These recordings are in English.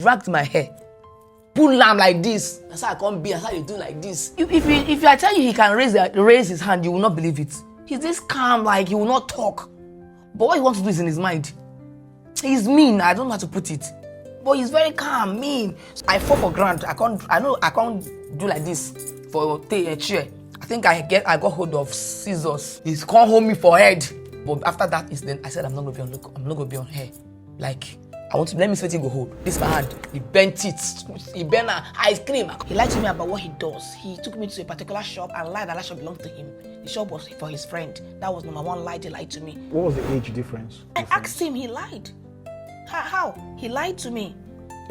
dragged my hair, pull lamb like this. That's how I can't be. That's how you do like this. If I tell you he can raise his hand, you will not believe it. He's this calm, like he will not talk. But what he wants to do is in his mind. He's mean. I don't know how to put it. But he's very calm, mean. I fall for ground. I can't do like this for a chair. I think I got hold of scissors. He can't hold me for head. But after that incident, I said I'm not gonna be on hair. Like let me see what he go hold. This my hand. He bent it. He bent ice cream. He lied to me about what he does. He took me to a particular shop and lied that shop belonged to him. The shop was for his friend. That was number one lie he lied to me. What was the age difference? I asked him, he lied. How? He lied to me.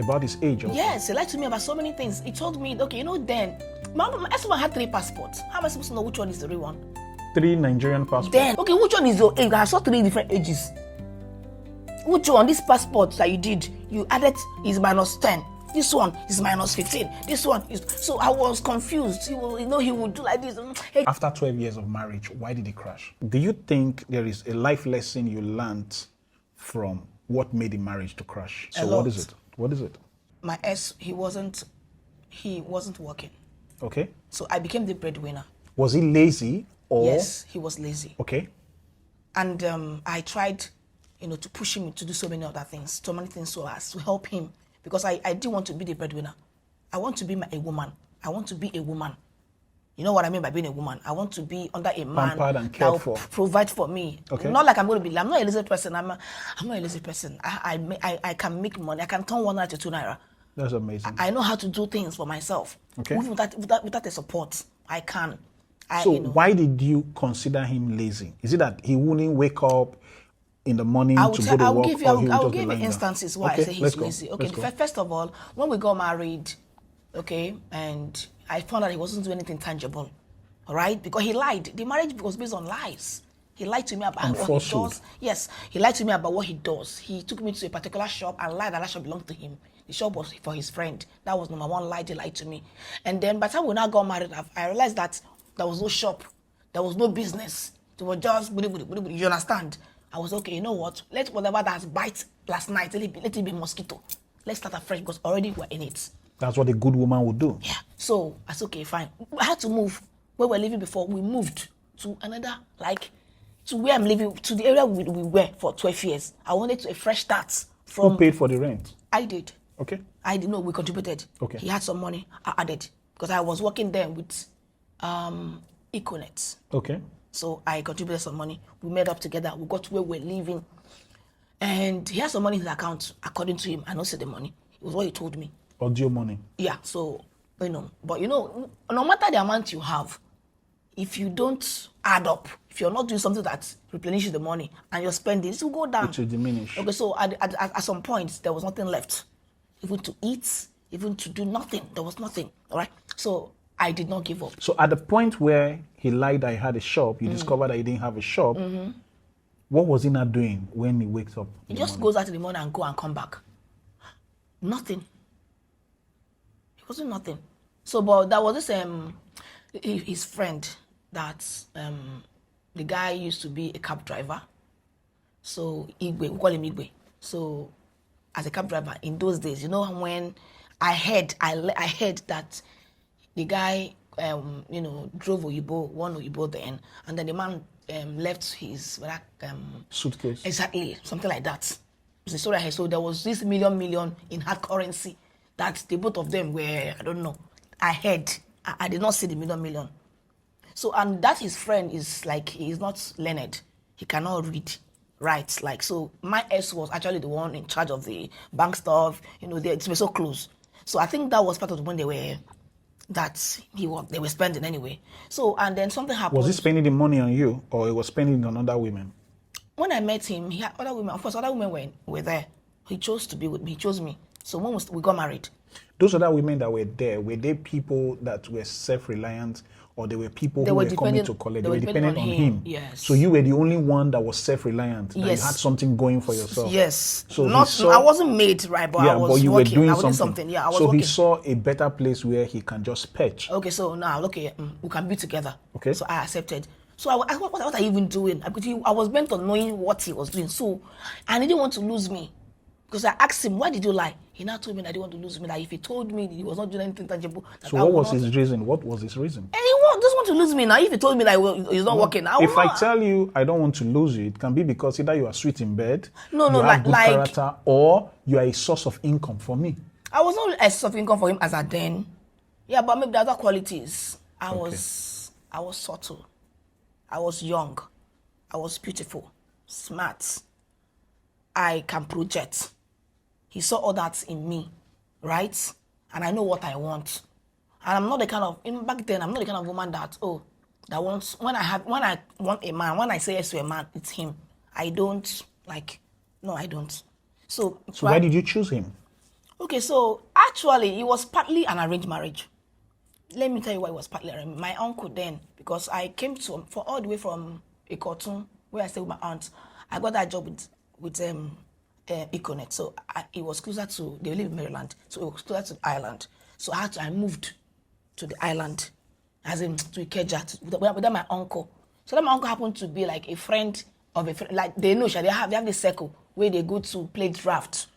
About his age also? Yes, he lied to me about so many things. He told me, okay, then, my ex-husband had 3 passports. How am I supposed to know which one is the real one? 3 Nigerian passports? Then, okay, which one is your age? I saw 3 different ages. Which one? This passport that you did, you added is -10. This one is -15. This one is... So I was confused. He would do like this. After 12 years of marriage, why did it crash? Do you think there is a life lesson you learned from what made the marriage to crash? So what is it? What is it? My ex, he wasn't working. Okay. So I became the breadwinner. Was he lazy or? Yes, he was lazy. Okay. And I tried, to push him to do so many other things, so many things so as to help him, because I didn't want to be the breadwinner. I want to be a woman. I want to be a woman. You know what I mean by being a woman? I want to be under a man that will provide for me. Okay. Not like I'm not a lazy person. I'm not a lazy person. I can make money. I can turn 1 naira to 2 naira. That's amazing. I know how to do things for myself. Okay. Even without a support, I can. So why did you consider him lazy? Is it that he wouldn't wake up in the morning to go to work? I will give you instances why I say he's lazy. Okay, first of all, when we got married, okay, and I found out he wasn't doing anything tangible, all right? Because he lied. The marriage was based on lies. He lied to me about what he does. Yes, he lied to me about what he does. He took me to a particular shop and lied that shop belonged to him. The shop was for his friend. That was number one lie he lied to me. And then by the time we now got married, I realized that there was no shop. There was no business. They were just, you understand? I was okay, you know what? Let whatever that's bite last night, let it be mosquito. Let's start afresh because already we're in it. That's what a good woman would do. Yeah. So I said, okay, fine. I had to move. Where we were living before, we moved to another, to where I'm living, to the area we were for 12 years. I wanted a fresh start. Who paid for the rent? I did. Okay. I didn't know, we contributed. Okay. He had some money, I added. Because I was working there with Econet. Okay. So I contributed some money. We made up together. We got to where we're living. And he has some money in his account, according to him. I don't see the money. It was what he told me. Audio money. Yeah, so, but no matter the amount you have, if you don't add up, if you're not doing something that replenishes the money and you're spending, it will go down. It will diminish. Okay, so at some point, there was nothing left. Even to eat, even to do nothing. There was nothing, all right? So I did not give up. So at the point where he lied that he had a shop, you discovered that he didn't have a shop. Mm-hmm. What was he not doing when he wakes up? He just goes out in the morning and go and come back. Nothing. It wasn't nothing. So, but there was this his friend that the guy used to be a cab driver. So Igwe, we call him Igwe. So as a cab driver in those days, when I heard that the guy drove one Oyibo then, and then the man left his suitcase. Exactly, something like that. It's the story I heard. So there was this million in hard currency that the both of them were, I don't know. I heard. I did not see the million. So, and that his friend is he's not learned. He cannot read, right? So my ex was actually the one in charge of the bank stuff. They were so close. So I think that was part of when they were spending anyway. So, and then something happened. Was he spending the money on you, or he was spending it on other women? When I met him, he had other women. Of course, other women were there. He chose to be with me. He chose me. So when we got married. Those other women that were they people that were self-reliant, or they were people who were coming to collect? They were dependent on him. Yes. So you were the only one that was self-reliant. That yes. You had something going for yourself. Yes. So I wasn't made, right? But I was but you working. Were doing I was doing something. Yeah, I was so working. He saw a better place where he can just patch. Okay, so now, we can be together. Okay. So I accepted. So what was I even doing? Because I was bent on knowing what he was doing. So I didn't want to lose me. Because I asked him, why did you lie? He now told me that he didn't want to lose me, that if he told me he was not doing anything tangible. So what was his reason? What was his reason? And he doesn't want to lose me now. If he told me that he's not working now. If I tell you I don't want to lose you, it can be because either you are sweet in bed, you have good character, or you are a source of income for me. I was not a source of income for him as a then. Yeah, but maybe the other qualities. I was subtle. I was young. I was beautiful, smart. I can project. He saw all that in me, right? And I know what I want. And I'm not the kind of, back then, I'm not the kind of woman that wants, when I want a man, when I say yes to a man, it's him. I don't, no, I don't. So why did you choose him? Okay, so actually, it was partly an arranged marriage. Let me tell you why it was partly arranged. My uncle then, because I came for all the way from Ikotun, where I stayed with my aunt, I got that job with Econet. So it was closer to, they live in Maryland, so it was closer to Ireland. So I moved to the island, as in to Ikeja, with my uncle. So that my uncle happened to be like a friend of a friend. Like they know, they have this circle where they go to play draft,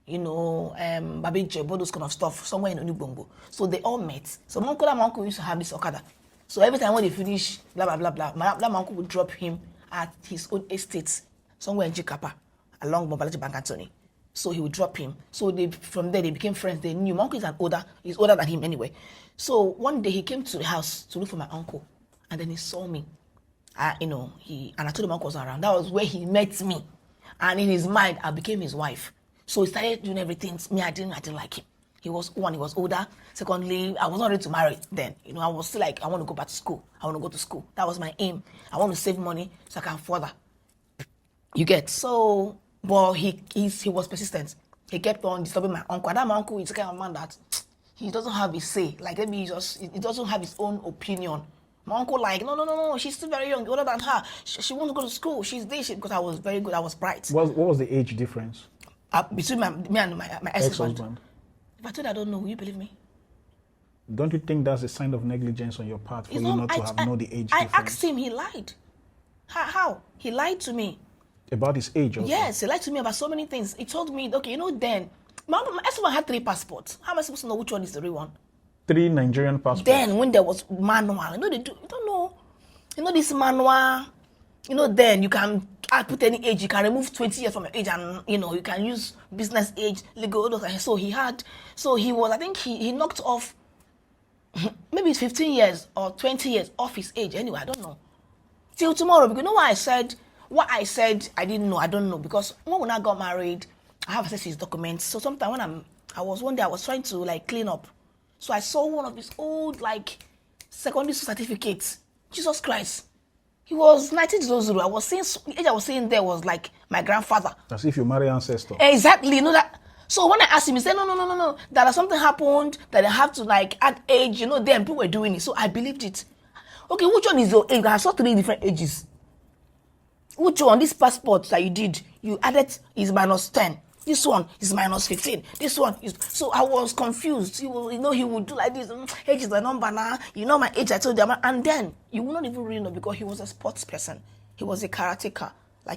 Babije, all those kind of stuff, somewhere in Onibongo. So they all met. So my uncle used to have this Okada. So every time when they finish, blah, blah, blah, blah, my uncle would drop him at his own estate, somewhere in Jikapa, along Bombalaji Bank Anthony. So he would drop him. So from there, they became friends. They knew. My uncle he's older than him anyway. So one day he came to the house to look for my uncle. And then he saw me. And I told him my uncle was around. That was where he met me. And in his mind, I became his wife. So he started doing everything. Me, I didn't like him. He was older. Secondly, I was not ready to marry then. I was still like, I want to go back to school. I want to go to school. That was my aim. I want to save money so I can further. You get? So, but he was persistent. He kept on disturbing my uncle. And that my uncle is the kind of man that he doesn't have his say. Like maybe he doesn't have his own opinion. My uncle no, she's still very young, older than her. She wants to go to school. She's this because I was very good. I was bright. What was the age difference? Between me and my ex-husband. If I told you I don't know, will you believe me? Don't you think that's a sign of negligence on your part for you not to have known the age difference? I asked him, he lied. How? He lied to me. About his age also? Yes, he lied to me about so many things. He told me, okay, then, my ex-husband had 3 passports. How am I supposed to know which one is the real one? 3 Nigerian passports? Then, when there was manual, they do, you don't know. This manual, then you can put any age, you can remove 20 years from your age and, you can use business age, legal, so he was, I think he knocked off maybe 15 years or 20 years off his age anyway, I don't know. Till tomorrow, because what I said, I didn't know, I don't know, because when I got married, I have access to his documents, so sometimes one day I was trying to clean up, so I saw one of his old secondary school certificates. Jesus Christ. He was 1900. I was saying the age I was saying there was like my grandfather. As if you marry ancestor. Exactly. That. So when I asked him, he said, no. That something happened that I have to add age. Then people were doing it. So I believed it. Okay, which one is your age? I saw 3 different ages. Which one? This passport that you did, you added is -10. This one is -15. This one is. So I was confused. He would do like this. Age is the number now. My age. I told you. And then you will not even really know because he was a sports person. He was a karateka.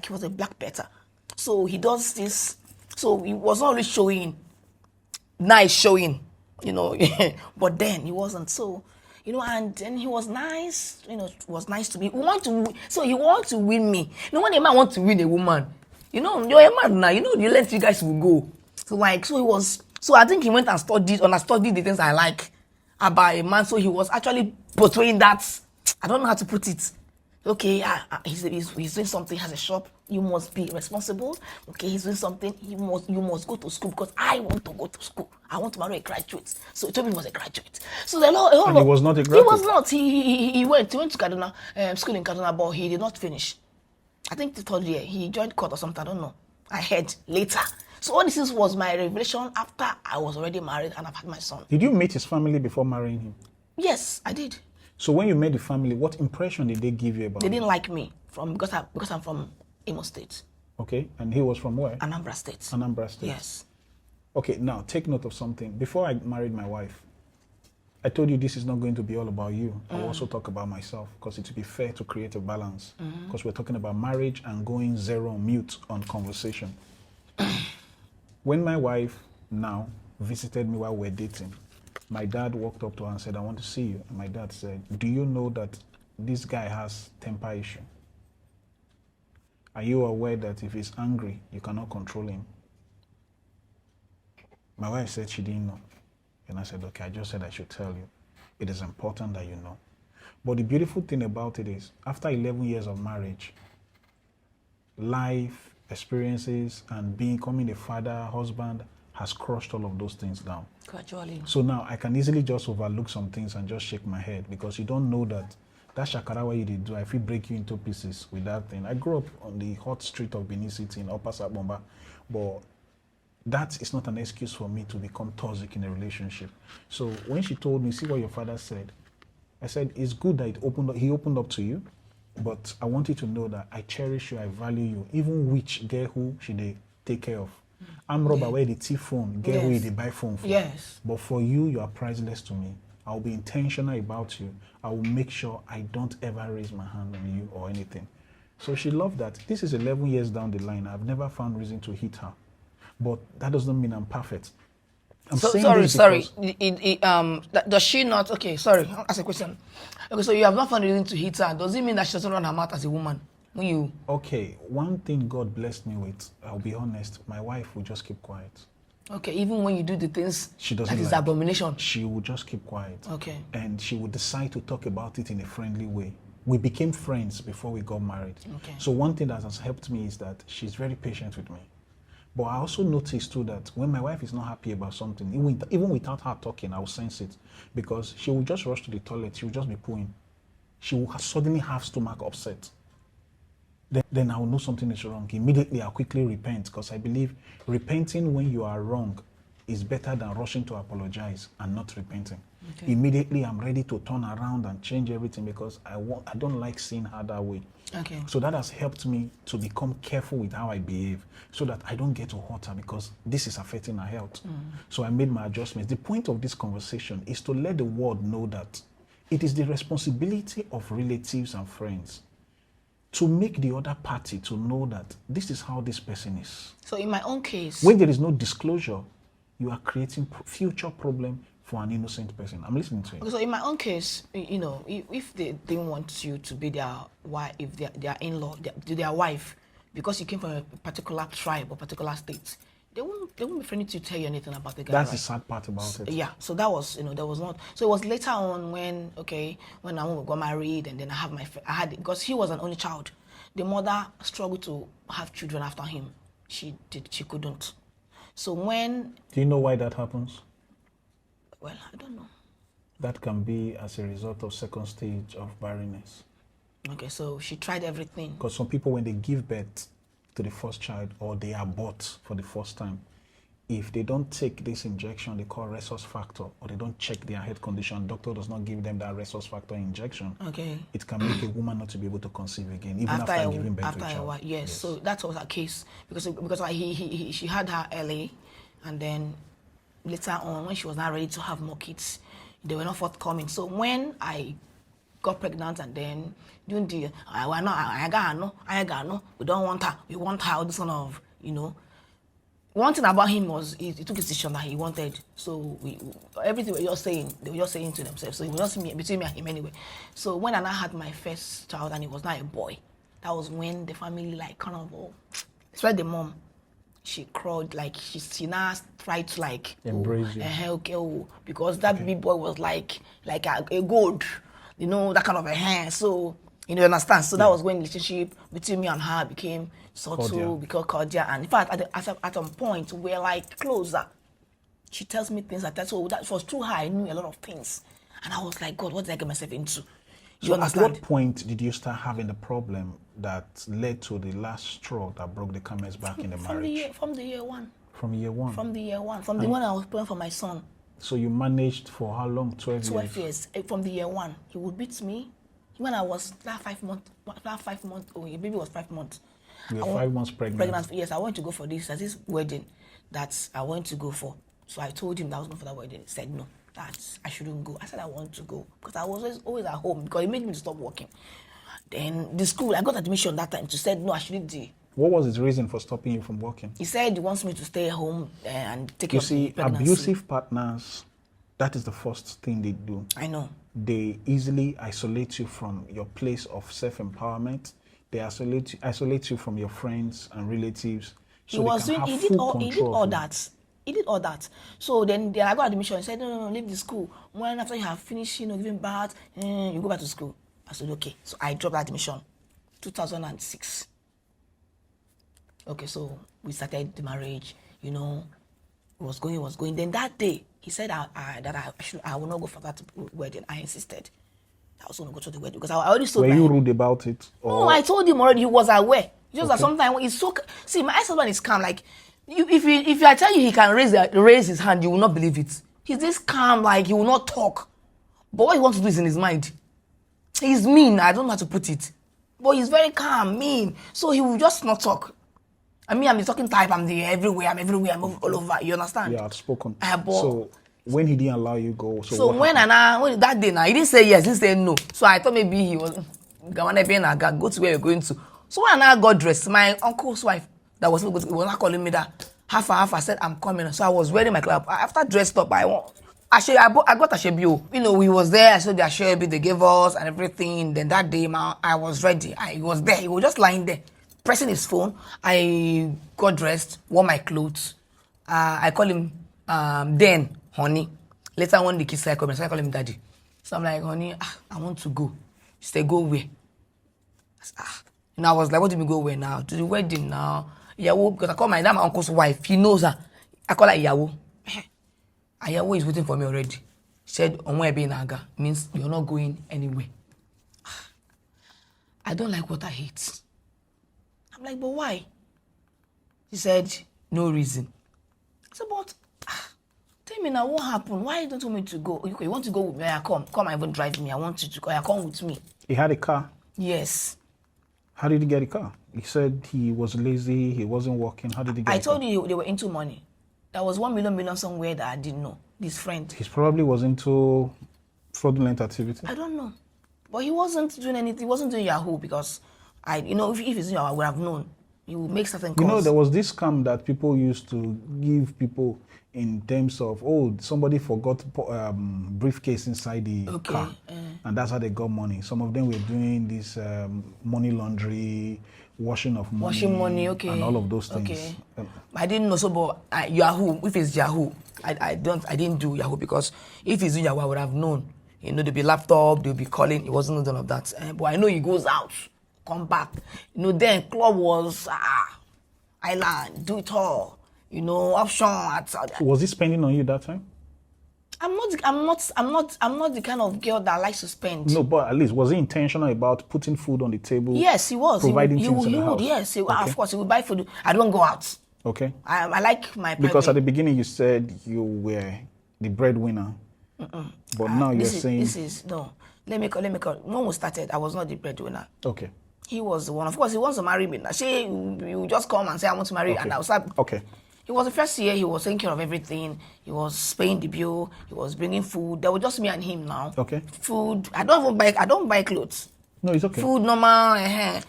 He was a black better. So he does this. So he was not really showing. Nice showing. But then he wasn't. So. And then he was nice. Was nice to me. He wanted to win me. When a man wants to win a woman. You're a man now. The length you guys will go. So he was. So I think he went and studied the things I like about a man. So he was actually portraying that. I don't know how to put it. Okay, he's doing something. Has a shop. You must be responsible. Okay, he's doing something. You must go to school because I want to go to school. I want to marry a graduate. So he told me he was a graduate. So he was not a graduate. He was not. He went to Kaduna, school in Kaduna, but he did not finish. I think the 3rd year, he joined court or something, I don't know. I heard later. So all this was my revelation after I was already married and I've had my son. Did you meet his family before marrying him? Yes, I did. So when you met the family, what impression did they give you about They didn't like me because I'm from Imo State. Okay, and he was from where? Anambra State. Anambra State. Yes. Okay, now take note of something. Before I married my wife, I told you this is not going to be all about you. I'll also talk about myself because it would be fair to create a balance because we're talking about marriage and going zero mute on conversation. When my wife now visited me while we were dating, my dad walked up to her and said, I want to see you. And my dad said, do you know that this guy has temper issue? Are you aware that if he's angry, you cannot control him? My wife said she didn't know. And I said, okay, I just said I should tell you. It is important that you know. But the beautiful thing about it is, after 11 years of marriage, life, experiences, and becoming a father, husband, has crushed all of those things down. Gradually. So now I can easily just overlook some things and just shake my head, because you don't know that shakara what you did do, I feel break you into pieces with that thing. I grew up on the hot street of Benin City in Upper Sabomba, but that is not an excuse for me to become toxic in a relationship. So when she told me, see what your father said, I said, it's good that he opened up to you, but I want you to know that I cherish you, I value you, even which girl who should they take care of. I'm Robert where the T phone, girl who they buy phone for. Yes. But for you, you are priceless to me. I'll be intentional about you. I will make sure I don't ever raise my hand on you or anything. So she loved that. This is 11 years down the line. I've never found reason to hit her. But that doesn't mean I'm perfect. Sorry. Does she not? Okay, sorry. I'll ask a question. Okay, so you have not found reason to hit her. Does it mean that she doesn't run her mouth as a woman? When you? Okay, one thing God blessed me with, I'll be honest, my wife will just keep quiet. Okay, even when you do the things she doesn't that is like, abomination. She will just keep quiet. Okay. And she will decide to talk about it in a friendly way. We became friends before we got married. Okay. So one thing that has helped me is that she's very patient with me. But I also noticed too that when my wife is not happy about something, even without her talking, I will sense it. Because she will just rush to the toilet, she will just be pooing. She will suddenly have stomach upset. Then I will know something is wrong. Immediately I'll quickly repent, because I believe repenting when you are wrong is better than rushing to apologize and not repenting. Okay. Immediately I'm ready to turn around and change everything, because I don't like seeing her that way. Okay. So that has helped me to become careful with how I behave, so that I don't get to hurt her, because this is affecting her health. So I made my adjustments. The point of this conversation is to let the world know that it is the responsibility of relatives and friends to make the other party to know that this is how this person is. So in my own case, when there is no disclosure, you are creating future problem for an innocent person. I'm listening to you. Okay, so in my own case, you know, if they didn't want you to be their wife, if their in-law, their wife, because you came from a particular tribe or particular state, they won't be friendly to tell you anything about the guy. That's right? the sad part about it. Yeah, so that was, there was not. So it was later on when I got married, and then I had because he was an only child. The mother struggled to have children after him. She couldn't. So when... Do you know why that happens? Well, I don't know. That can be as a result of second stage of barrenness. Okay, so she tried everything. Because some people, when they give birth to the first child, or they abort for the first time, if they don't take this injection they call resource factor, or they don't check their health condition, doctor does not give them that resource factor injection, okay, it can make a woman not to be able to conceive again, even after giving birth to a child. Yes, so that was her case, because she had her early, and then later on, when she was not ready to have more kids, they were not forthcoming. So when I got pregnant, and then doing the I got no, we don't want her, we want her, this kind of, One thing about him was he took his decision that he wanted. So everything they were just saying to themselves. So it was just between me and him anyway. So when I had my first child, and it was not a boy, that was when the family it's why the mom, she crawled, she now tried to embrace you. Because that big boy was like a gold, that kind of a hand. So you understand. So that was when the relationship between me and her became subtle, became cordial, and in fact, at some point we're closer. She tells me things like that. So that was through her I knew a lot of things, and I was like, God, what did I get myself into? So at what point did you start having the problem that led to the last straw that broke the camel's back in the marriage? From the year one. From year one? From the year one. From the one I was praying for my son. So you managed for how long? 12 years? 12 years. From the year one. He would beat me. When I was that 5 months, oh, your baby was 5 months. You were 5 months pregnant? Yes, I went to go for this wedding that I went to go for. So I told him that I was going for that wedding. He said, no, I shouldn't go. I said I want to go because I was always at home because it made me stop working. Then the school, I got admission that time. She said, no, I shouldn't do. What was his reason for stopping you from working? He said he wants me to stay home and take care You of see, the pregnancy. abusive partners, that is the first thing they do. I know. They easily isolate you from your place of self-empowerment. They isolate you from your friends and relatives. So He did all that. He did all that. So then I got admission. He said, no, leave the school. When after you have finished, giving birth, you go back to school. I said, okay. So I dropped admission. 2006. Okay, so we started the marriage. It was going. Then that day, he said that I will not go for that wedding. I insisted. I was going to go to the wedding because I already told him. Were you rude about it? No, I told him already. He was aware. Just that sometimes it's so. See, my ex-husband is calm. Like, if I tell you he can raise his hand, you will not believe it. He's this calm, like he will not talk. But what he wants to do is in his mind. He's mean. I don't know how to put it. But he's very calm, mean. So he will just not talk. I'm the talking type. I'm everywhere. I'm all over. You understand? Yeah, outspoken. So when he didn't allow you go, so when that day now, he didn't say yes. He didn't say no. So I thought maybe he was go to where you're going to. So when I got dressed, my uncle's wife that was not calling me that half I said I'm coming. So I was wearing my club. After dressed up, I got Ashebio. He was there. I saw the Ashebio they gave us and everything. Then that day, I was ready. He was there. He was just lying there, pressing his phone. I got dressed, wore my clothes. I call him then, honey. Later when the kids started coming, so I call him daddy. So I'm like, honey, I want to go. He said, go where? I was like, what do you mean go where now? To the wedding now. Yawo, because I call my uncle's wife. He knows her. I call her Yawo. Yawo is waiting for me already. She said, Onwe be naga means you're not going anywhere. I don't like what I hate. I'm like, but why? She said, no reason. I said, but tell me now what happened? Why don't you want me to go? Okay, you want to go with me? Come and even drive me. I want you to go. Come with me. He had a car? Yes. How did he get a car? He said he was lazy, he wasn't working. How did he get a car? I told you they were into money. There was 1 million somewhere that I didn't know. This friend. He probably was into fraudulent activity. I don't know. But he wasn't doing anything. He wasn't doing Yahoo because if he's doing Yahoo, I would have known. He would make certain calls. There was this scam that people used to give people in terms of, somebody forgot briefcase inside the car. And that's how they got money. Some of them were doing this money laundry, washing money, okay, and all of those things. Okay. I didn't know. So, but Yahoo, if it's Yahoo, I didn't do Yahoo because if it's Yahoo, I would have known. There'll be laptop, they'll be calling. It wasn't none of that. But I know he goes out, come back. Then club was island, do it all. Option. Was he spending on you that time? I'm not the kind of girl that likes to spend. No, but at least was he intentional about putting food on the table? Yes, he was. Providing things in the house. Yes, of course, he would buy food. I don't go out. Okay. I like my private. Because at the beginning you said you were the breadwinner. But now you're saying this is no. Let me call. When we started, I was not the breadwinner. Okay. He was the one. Of course, he wants to marry me. Now, you just come and say I want to marry, and I was like, okay. It was the first year. He was taking care of everything. He was paying the bill. He was bringing food. There was just me and him now. Okay. Food. I don't buy clothes. No, it's okay. Food normal.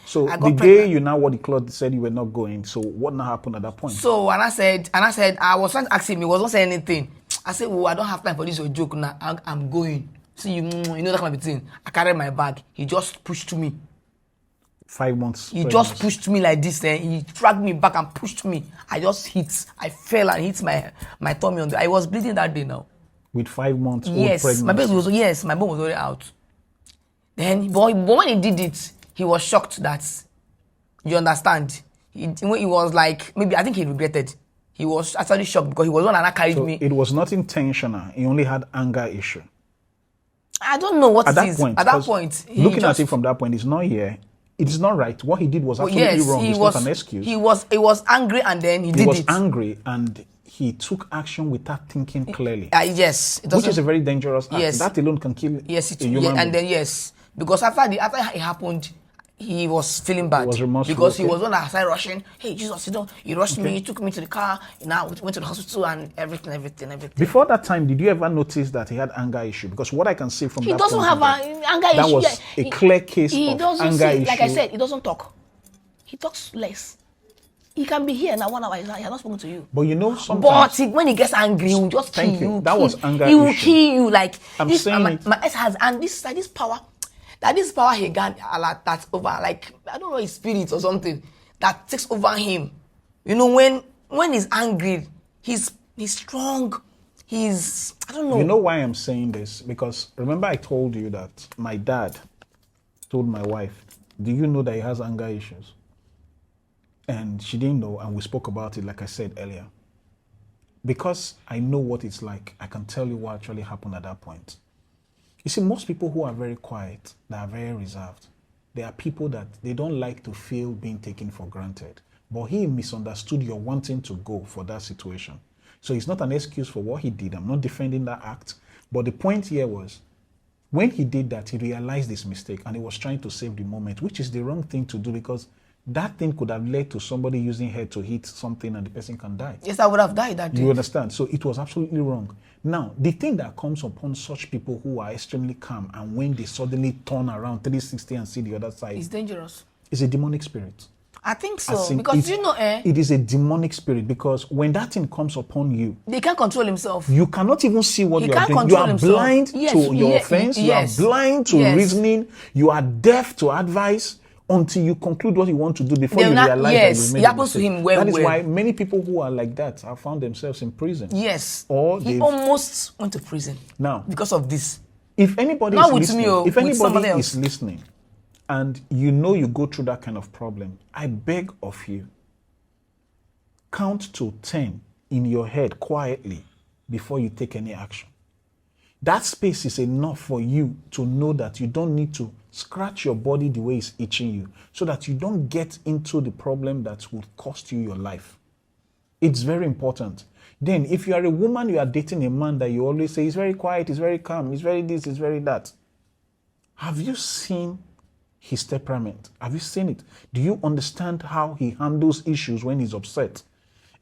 So the day you now wore the clothes, said you were not going. So what now happened at that point? So and I said I was trying to ask him. He wasn't saying anything. I said, I don't have time for this your joke now. I'm going. See you know that kind of thing. I carried my bag. He just pushed me. 5 months. He just pushed me like this. He dragged me back and pushed me. I just hit. I fell and hit my tummy on the. I was bleeding that day now. With 5 months old yes, pregnancy. My bone was already out. Then, but when he did it, he was shocked that. You understand? He was like, maybe I think he regretted. He was actually shocked because he was one and I carried me. It was not intentional. He only had anger issue. I don't know what at it is. At that point, looking at it from that point, it's not here. It is not right. What he did was absolutely wrong. It's not an excuse. He was angry and then he did it. He was angry and he took action without thinking clearly. Yes. Which is a very dangerous act. Yes. That alone can kill a human being. And then because after it happened, he was feeling bad. He was remorseful. Because he was one that started rushing. Hey, Jesus, he rushed me, he took me to the car, went to the hospital and everything. Before that time, did you ever notice that he had anger issue? Because what I can see from he doesn't have an anger issue. That was a clear case of anger issue. Like I said, he doesn't talk. He talks less. He can be here now 1 hour. He has not spoken to you. But you know, sometimes. But when he gets angry, he will just kill you. That was anger He will issue. kill you. Like I'm this, saying my ex has, and this power. That this power he got that's over. Like I don't know, his spirit or something that takes over him. You know, when he's angry, he's strong. He's, I don't know. You know why I'm saying this? Because remember I told you that my dad told my wife, do you know that he has anger issues? And she didn't know, and we spoke about it like I said earlier. Because I know what it's like, I can tell you what actually happened at that point. You see, most people who are very quiet, they are very reserved. They are people that they don't like to feel being taken for granted. But he misunderstood your wanting to go for that situation. So it's not an excuse for what he did. I'm not defending that act. But the point here was, when he did that, he realized his mistake and he was trying to save the moment, which is the wrong thing to do because that thing could have led to somebody using head to hit something and the person can die. Yes, I would have died that day. You understand? So it was absolutely wrong. Now, the thing that comes upon such people who are extremely calm and when they suddenly turn around 360 and see the other side, it's dangerous. It's a demonic spirit. I think so. Because it is a demonic spirit because when that thing comes upon you, they can't control himself. You cannot even see what you are doing. You are himself. Blind to your offense. Yes. You are blind to reasoning. You are deaf to advice until you conclude what you want to do before you realize that you made it happens to him. That is why many people who are like that have found themselves in prison. Yes. Or he almost went to prison. Now, because of this. If anybody is listening, and you know you go through that kind of problem, I beg of you, count to 10 in your head quietly before you take any action. That space is enough for you to know that you don't need to scratch your body the way it's itching you so that you don't get into the problem that will cost you your life. It's very important. Then if you are a woman, you are dating a man that you always say, he's very quiet, he's very calm, he's very this, he's very that. Have you seen his temperament? Have you seen it? Do you understand how he handles issues when he's upset?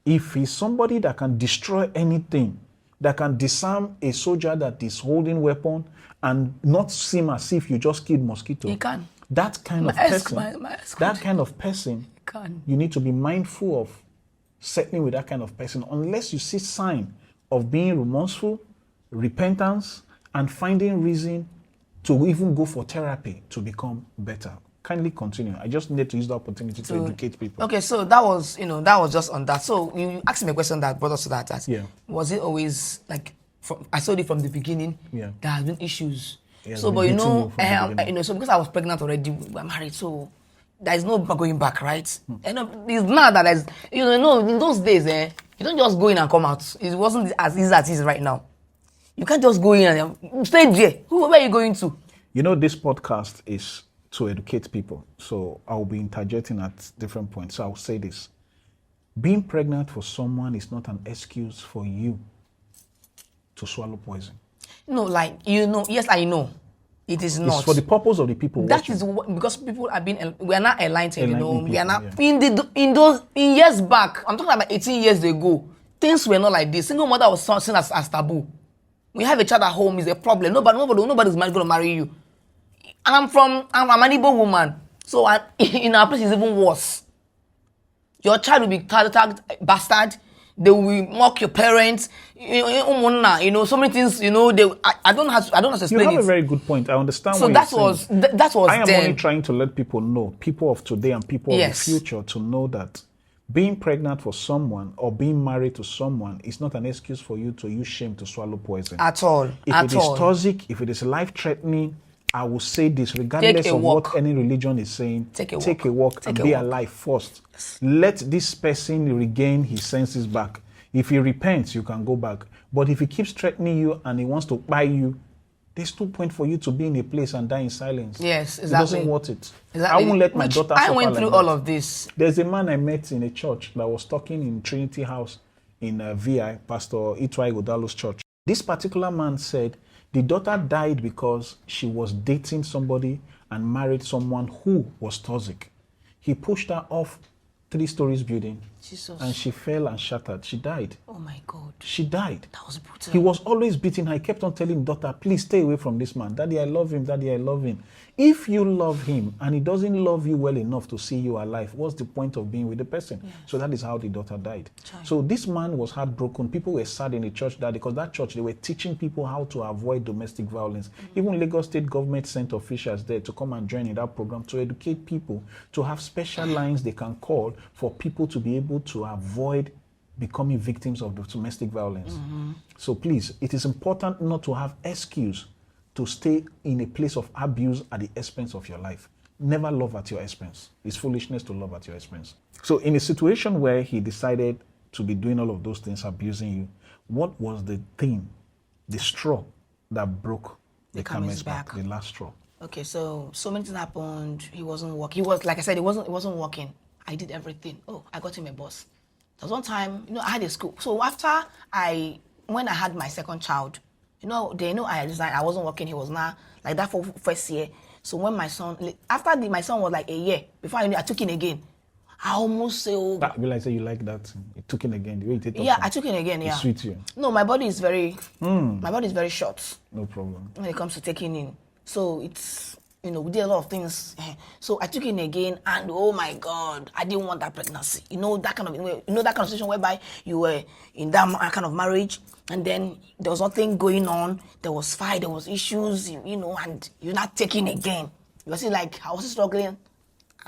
If he's somebody that can destroy anything, that can disarm a soldier that is holding weapon and not seem as if you just killed mosquito. He can. That kind of person, you need to be mindful of settling with that kind of person unless you see sign of being remorseful, repentance, and finding reason to even go for therapy to become better. Kindly continue. I just need to use the opportunity to educate people. Okay, so that was just on that. So you asked me a question that brought us to that. Was it always like, I saw it from the beginning, there has been issues. So, but so because I was pregnant already, we're married, so there is no going back, right? And it's not that there's, in those days, you don't just go in and come out. It wasn't as easy as it is right now. You can't just go in and stay there. Where are you going to? This podcast is to educate people. So I'll be interjecting at different points. So I'll say this. Being pregnant for someone is not an excuse for you to swallow poison. No, yes, I know. It is not. It's for the purpose of the people watching. That is because people are we are not enlightened, we are not, in years back, I'm talking about 18 years ago, things were not like this. Single mother was seen as taboo. We have a child at home is a problem. Nobody's going to marry you. And I'm an Igbo woman. So in our place, it's even worse. Your child will be tagged bastard. They will mock your parents. So many things. I don't have to explain it. You have a very good point. I understand. So that was. I am only trying to let people know, people of today and people of the future, to know that being pregnant for someone or being married to someone is not an excuse for you to use shame to swallow poison. At all. If it is toxic, if it is life-threatening, I will say this, regardless of what any religion is saying, take a walk and be alive first. Let this person regain his senses back. If he repents, you can go back. But if he keeps threatening you and he wants to buy you, there's no point for you to be in a place and die in silence. Yes, exactly. It doesn't worth it. Exactly. I won't let my daughter suffer. I went through all of this. There's a man I met in a church that was talking in Trinity House in VI, Pastor Itwai Godalo's church. This particular man said the daughter died because she was dating somebody and married someone who was toxic. He pushed her off 3 stories building Jesus. And she fell and shattered. She died. Oh my God. She died. That was brutal. He was always beating her. He kept on telling daughter, please stay away from this man. Daddy, I love him. Daddy, I love him. If you love him and he doesn't love you well enough to see you alive, what's the point of being with the person? Yes. So that is how the daughter died. Child. So this man was heartbroken. People were sad in the church that because that church, they were teaching people how to avoid domestic violence. Even Lagos State government sent officials there to come and join in that program to educate people, to have special lines they can call for people to be able to avoid becoming victims of domestic violence. So please, it is important not to have excuse to stay in a place of abuse at the expense of your life. Never love at your expense. It's foolishness to love at your expense. So in a situation where he decided to be doing all of those things, abusing you, what was the thing, the straw that broke the camel's back, the last straw? Okay, so many things happened. He wasn't working. He was, like I said, it wasn't working. I did everything. Oh, I got him a boss. There was one time, I had a school. So when I had my second child, they know I resigned. I wasn't working. He was now like that for first year. So when my son, my son was like a year, before I knew, I took in again. I almost say, oh. That, will I say you like that? You took in again, the way you take I took in again, yeah. It suits you? No, my body is very short. No problem. When it comes to taking in. So it's, we did a lot of things. So I took in again, and oh my God, I didn't want that pregnancy. That kind of situation whereby you were in that kind of marriage, and then there was nothing going on. There was fight, there was issues, and you're not taking again. You see, like I was struggling.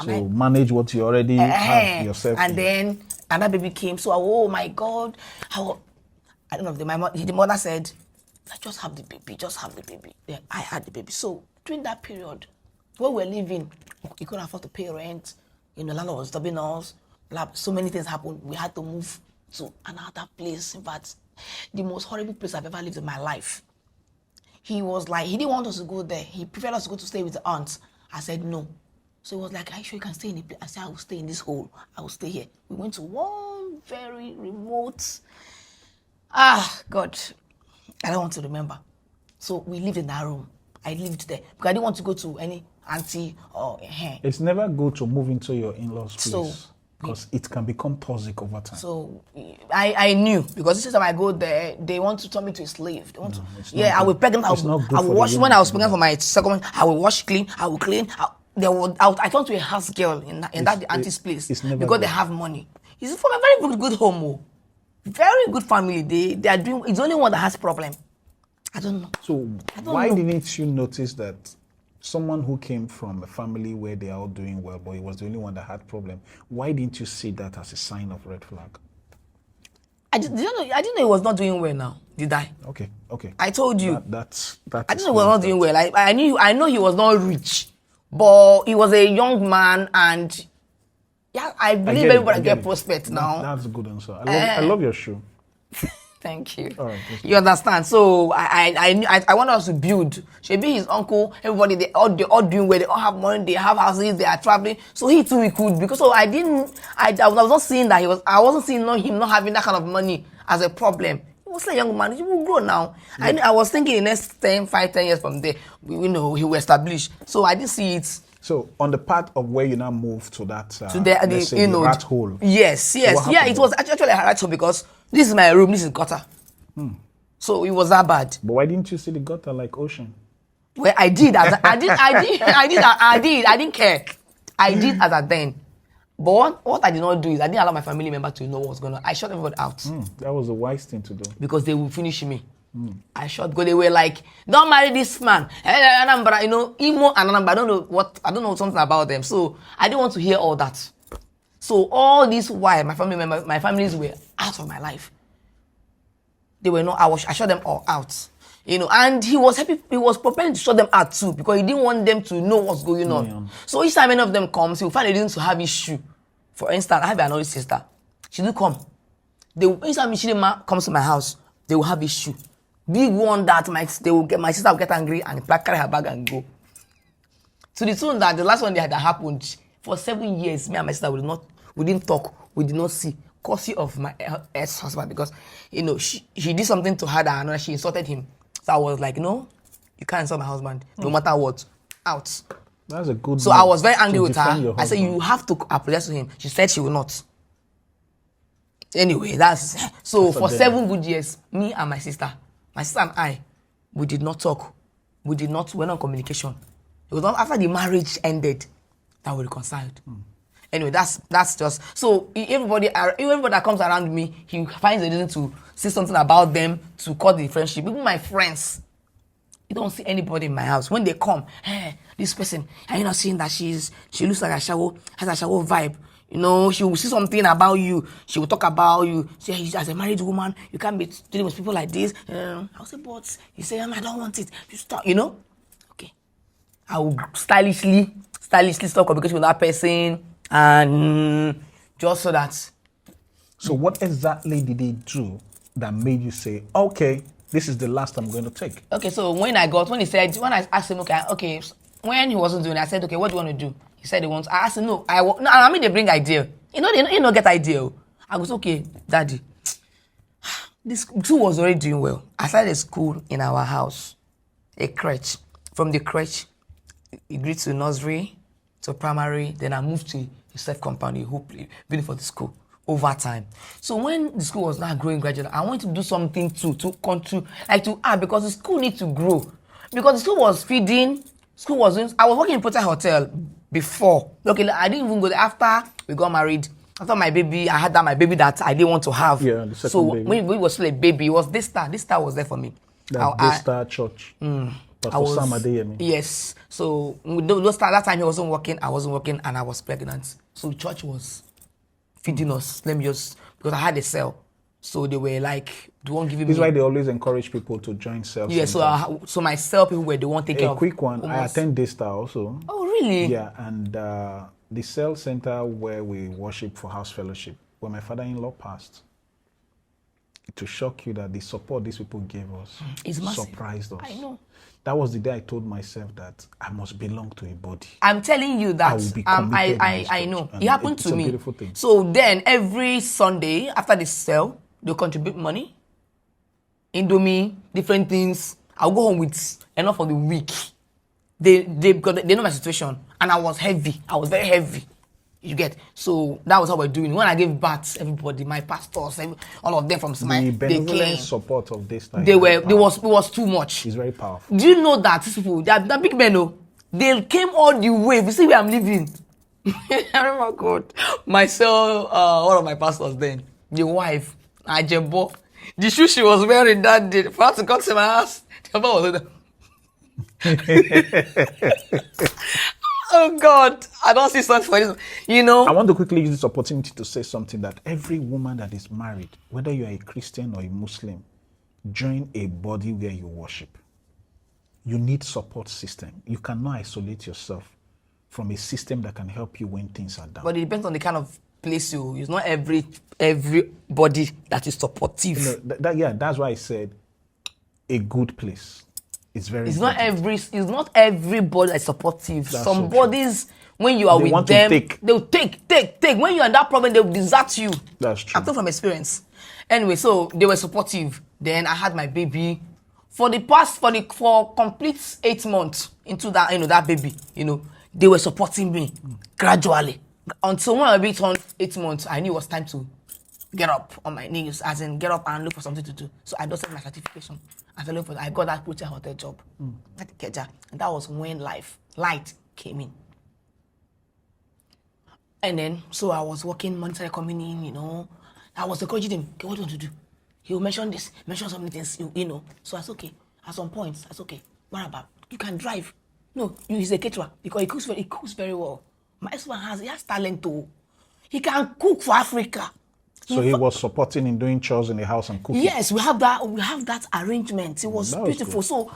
Manage what you already have yourself. And then another baby came. So oh my God, I don't know. The mother said, "Just have the baby, just have the baby." Then I had the baby. So during that period, where we were living, you couldn't afford to pay rent. Landlord was stopping us. So many things happened. We had to move to another place. In fact, the most horrible place I've ever lived in my life. He was like, he didn't want us to go there. He preferred us to go to stay with the aunt. I said no. So he was like, "Are you sure you can stay in the place?" I said, "I will stay in this hole. I will stay here." We went to one very remote. God, I don't want to remember. So we lived in that room. I lived there because I didn't want to go to any auntie or It's never good to move into your in-laws' place because it can become toxic over time. So I knew because this time I go there, they want to turn me to a slave. They want I will pregnant. I will wash when I was pregnant for my second one. I will wash clean. I will clean. I turned to a house girl in that auntie's place because they have money. He's from a very good home, very good family. They are doing. It's the only one that has problem. I don't know. So why didn't you notice that someone who came from a family where they are all doing well, but he was the only one that had problem? Why didn't you see that as a sign of red flag? I didn't know he was not doing well now. Did I? Okay. I told you. That I didn't know he was not doing well. I know he was not rich, but he was a young man, and I believe everybody get prospect now. That's a good answer. I love your shoe. Thank you. All right, you understand? So I want us to build. Should be his uncle. Everybody they all doing well. They all have money. They have houses. They are traveling. So he too could because I was not seeing that I wasn't seeing him not having that kind of money as a problem. He was a young man. He will grow now. Yeah. I was thinking in the next 10 years from there, he will establish. So I didn't see it. So on the part of where you now move to that, the rat hole. Yes. So it was actually a rat hole because this is my room. This is gutter. So it was that bad. But why didn't you see the gutter like ocean? Well, I did. I didn't care. I did as a then. But what I did not do is I didn't allow my family member to know what was going on. I shut everybody out. That was a wise thing to do. Because they will finish me. I shot because they were like, "Don't marry this man." Imo and Anambra. I don't know something about them. So I didn't want to hear all that. So all this while my families were out of my life. They were not. I shot them all out. And he was happy. He was preparing to shut them out too because he didn't want them to know what's going on. Yeah. So each time any of them comes, he will find a reason to have issue. For instance, I have another sister. She do come. Each time Chidima comes to my house, they will have issue. Big one that my sister will get angry and carry her bag and go. To the tune that the last one that happened for 7 years, me and my sister we didn't talk, we did not see, courtesy of my ex-husband because she did something to her that she insulted him. So I was like, no, you can't insult my husband, no matter what, out. That's a good. So I was very angry with her. I said, you have to apologize to him. She said she will not. Anyway, that's so That's for a 7 good years, me and my sister and I, we did not talk. We're not in communication. It was not after the marriage ended that we reconciled. Anyway, that's just so everybody that comes around me, he finds a reason to say something about them to cut the friendship. Even my friends, you don't see anybody in my house. When they come, hey, this person, are you not seeing that she looks like has a shower vibe? You know, she will see something about you. She will talk about you. Say, as a married woman, you can't be dealing with people like this. I'll say, but you say, I don't want it. You stop, you know? Okay. I will stylishly stop communication with that person and just so that. So what exactly did they do that made you say, okay, this is the last I'm going to take? Okay, so when I asked him, okay, when he wasn't doing it, I said, okay, what do you want to do? He said he wants. I asked him, no, I mean they bring idea. You know, get idea. I was okay, daddy. This school was already doing well. I started a school in our house, a crèche. From the crèche, it grew to nursery, to primary. Then I moved to a self-compound, a whole building for the school over time. So when the school was now growing gradually, I wanted to do something to add because the school needs to grow. Because the school was feeding. I was working in Potter Hotel before. Okay, I didn't even go there after we got married. After my baby, I had my baby that I didn't want to have. Yeah, the second so baby. When we was still a baby, it was this star. This star was there for me. This star church. Pastor Sam Adeyemi. Yes. So that time he wasn't working, I wasn't working, and I was pregnant. So the church was feeding us. Because I had a cell. So they were like, the one giving me. This is why they always encourage people to join cell centers. Yeah, so my cell people were the one taking A quick one, I attend Daystar also. Oh, really? Yeah, and the cell center where we worship for house fellowship, when my father-in-law passed, to shock you that the support these people gave us surprised us. I know. That was the day I told myself that I must belong to a body. I'm telling you that I know. It happened to me. It's a beautiful thing. So then every Sunday after the cell, they'll contribute money, Indomie, different things. I'll go home with enough for the week. Because they know my situation, and I was heavy. I was very heavy. You get. So that was how we're doing. When I gave birth, everybody, my pastors, all of them from Smile, they came. Support of this time. It was too much. It's very powerful. Do you know that these people, they're big men, oh, they came all the way. You see where I'm living. Oh my God. Myself, one of my pastors then, the wife, Ajebo, the shoe she was wearing that day, for her to come to my house, the was oh God, I don't see something for this. You know, I want to quickly use this opportunity to say something that every woman that is married, whether you are a Christian or a Muslim, join a body where you worship. You need support system. You cannot isolate yourself from a system that can help you when things are down. But it depends on the kind of place you. It's not everybody that is supportive. You know, that's why I said a good place. It's very. It's not everybody that's supportive. Some bodies, when you are with them, they'll take. When you're in that problem, they'll desert you. That's true. I'm talking from experience. Anyway, so they were supportive. Then I had my baby. For complete 8 months into that, that baby, they were supporting me gradually. Until when I reached 8 months, I knew it was time to get up on my knees, as in get up and look for something to do. So I dusted my certification. I got that Potter Hotel job at Keja. And that was when light came in. And then, so I was working, money started coming in, I was encouraging him, okay, what do you want to do? He will mention this, mention some things, So that's okay. At some points, that's okay. What about? You can drive. No, he's a caterer because he cooks very well. My husband he has talent too. He can cook for Africa. So he was supporting in doing chores in the house and cooking. Yes, we have that arrangement. It was beautiful. Good. So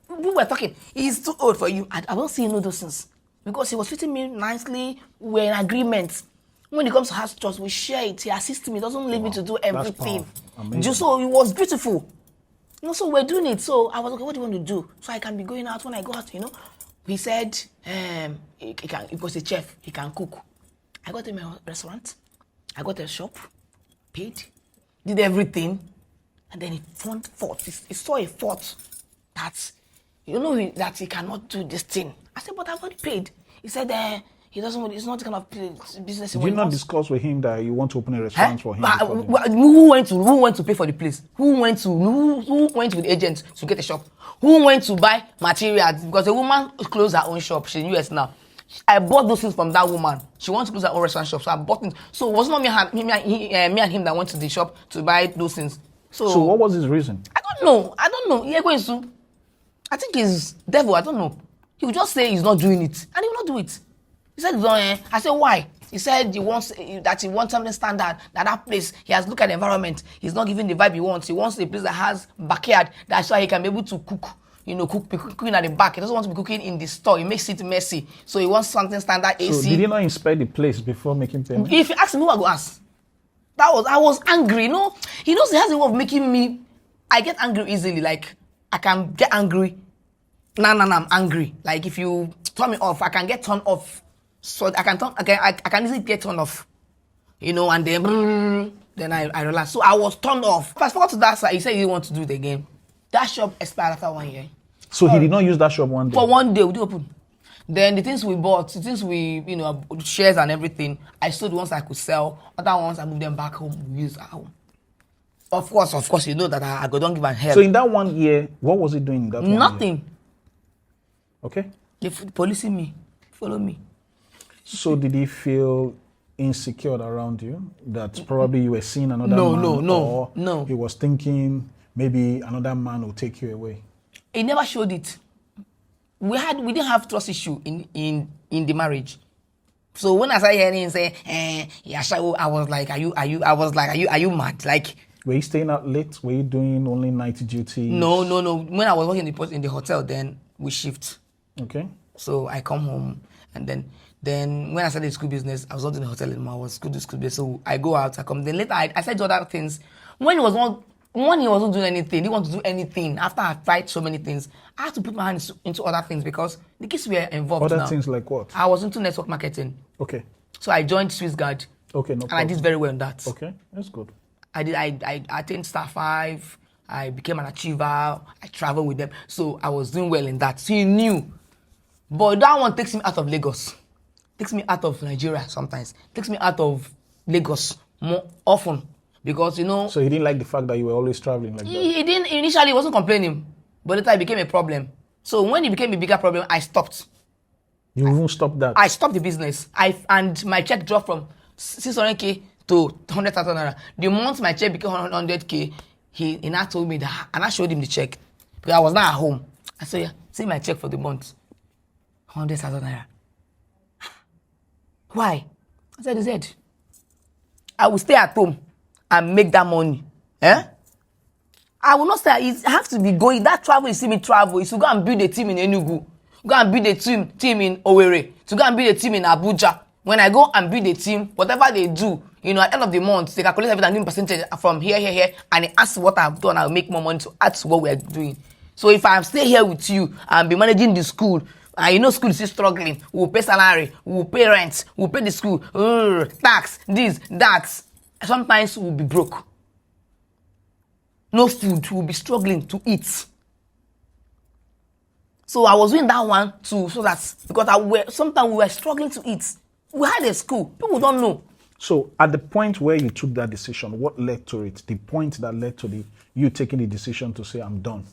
we were talking. He's too old for you. I don't see no those things because he was treating me nicely. We're in agreement. When it comes to house chores, we share it. He assists me. He doesn't leave me to do everything. Just so it was beautiful. So we're doing it. So I was okay. What do you want to do? So I can be going out when I go out. He said he was a chef. He can cook. I got him a restaurant. I got a shop. Paid, did everything, and then he found fault. He saw a fault that, that he cannot do this thing. I said, but I've already paid. He said, He doesn't. It's not the kind of business. Did you not discuss with him that you want to open a restaurant for him? Who went to pay for the place? Who went with the agent to get a shop? Who went to buy materials? Because the woman closed her own shop. She's in US now. I bought those things from that woman. She wants to close her own restaurant shop, so I bought it. So it was not me and him that went to the shop to buy those things. So what was his reason? I don't know. He going to. I think he's devil. I don't know. He will just say he's not doing it, and he will not do it. He said, I said, why? He said he wants something standard. That place, he has looked at the environment. He's not giving the vibe he wants. He wants a place that has backyard. That's why he can be able to cook. Be cooking at the back. He doesn't want to be cooking in the store. It makes it messy. So he wants something standard AC. So did he not inspect the place before making payment? If you ask me, who I go ask? I was angry. No, he knows he has a way of making me. I get angry easily. Like I can get angry. I'm angry. Like if you turn me off, I can get turned off. So I can easily get turned off, and then I relax. So I was turned off. Fast forward to that side, he said he didn't want to do it again. That shop expired after 1 year. So he did not use that shop one day? For 1 day, we did open. Then the things we bought, shares and everything, I sold the ones I could sell. Other ones, I moved them back home. We used at home. Of course, you know that I don't give a hell. So in that 1 year, what was he doing in that 1 year? Nothing. Okay. They policing me, follow me. So did he feel insecure around you? That probably you were seeing another man? No. He was thinking maybe another man will take you away? He never showed it. We didn't have trust issue in the marriage. So when I started hearing him say, I was like, are you mad? Like, were you staying out late? Were you doing only night duty? No. When I was working in the hotel, then we shift. Okay. So I come home, and then when I started school business, I was not in the hotel anymore. I was school business. So I go out, I come. Then later I said other things. When he wasn't doing anything, he didn't want to do anything. After I tried so many things, I had to put my hands into other things because the kids were involved. Other things like what? I was into network marketing. Okay. So I joined SwissGuard. Okay, no problem. And I did very well in that. Okay, that's good. I attained Star 5. I became an achiever. I traveled with them. So I was doing well in that. So he knew. But that one takes me out of Lagos. Takes me out of Nigeria sometimes. Takes me out of Lagos more often. Because, So he didn't like the fact that you were always traveling like that? He didn't. Initially, he wasn't complaining. But later, it became a problem. So when it became a bigger problem, I stopped. You even stopped that? I stopped the business. And my check dropped from 600K to 100,000 naira. The month my check became 100K, he now told me that, and I showed him the check. Because I was not at home. I said, yeah, see my check for the month. 100,000 naira. Why? I said, I will stay at home and make that money. I will not stay. I have to be going. That travel, you see me travel, is to go and build a team in Enugu. Go and build a team in Owerri. To go and build a team in Abuja. When I go and build a team, whatever they do, at the end of the month, they calculate everything and give me percentage from here, and they ask what I've done, I'll make more money to add to what we're doing. So if I stay here with you and be managing the school, and school is still struggling, we'll pay salary, we'll pay rent, we'll pay the school, tax, this, that. Sometimes we'll be broke. No food, we'll be struggling to eat. So I was doing that one too, so that because sometimes we were struggling to eat. We had a school. People don't know. So at the point where you took that decision, what led to it? The point that led to you taking the decision to say, I'm done.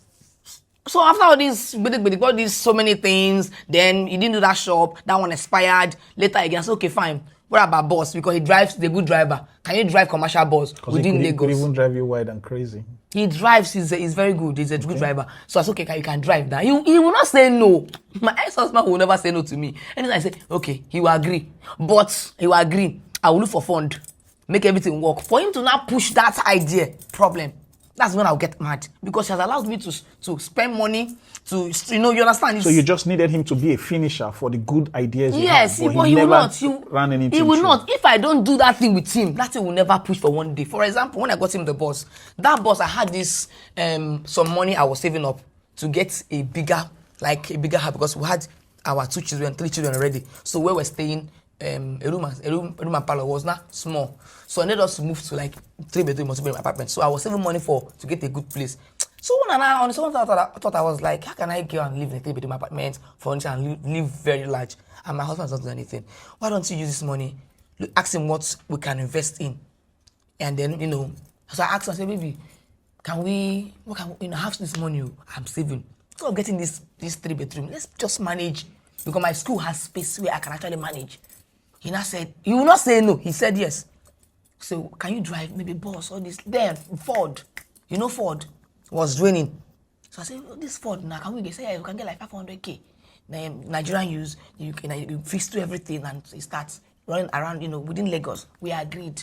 So after all these so many things, then he didn't do that shop. That one expired. Later again, I said, okay, fine. What about boss? Because he drives the good driver. Can you drive commercial bus within Lagos? He could even drive you wide and crazy. He drives. He's very good. He's a good driver. So I said, okay, you can drive that. He will not say no. My ex-husband will never say no to me. And I said, okay, he will agree. But he will agree. I will look for fund. Make everything work. For him to now push that idea, problem. That's when I'll get mad. Because she has allowed me to spend money to, you understand? So you just needed him to be a finisher for the good ideas you yes, had. But he will not. Ran anything he will through. not. If I don't do that thing with him, that thing will never push for one day. For example, when I got him the bus, that bus, I had this, some money I was saving up to get a bigger house because we had our 3 children already. So where we're staying, a room and parlor was not small. So I needed us to move to 3 bedroom or 2 bedroom apartment. So I was saving money to get a good place. So on someone thought I was like, how can I go and live in a 3-bedroom apartment, furniture, and live very large? And my husband doesn't do anything. Why don't you use this money? Ask him what we can invest in. And then, so I asked him, I said, baby, have this money I'm saving. Instead of getting this 3-bedroom, let's just manage. Because my school has space where I can actually manage. He now said, he will not say no. He said yes. So can you drive maybe bus or this? Then Ford, Ford was draining. So I said, this Ford now, can we get? Say, yeah, you can get like 500K. Then Nigerian use, you fix to everything and it starts running around, within Lagos. We agreed.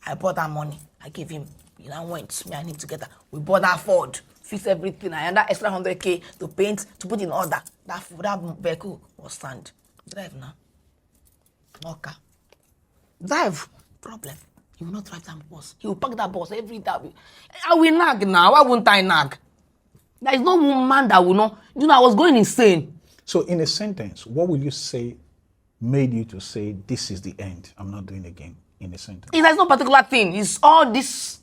I bought that money. I gave him. He now went, me and him together. We bought that Ford, fixed everything. I had that extra 100K to paint, to put in order. That vehicle was sand. Drive now. No car. Drive. Problem. He will not drive that bus. He will park that bus every day. I will nag now. Why won't I nag? There is no woman that will not. I was going insane. So in a sentence, what will you say made you to say, this is the end, I'm not doing again, in a sentence? There's no particular thing. It's all this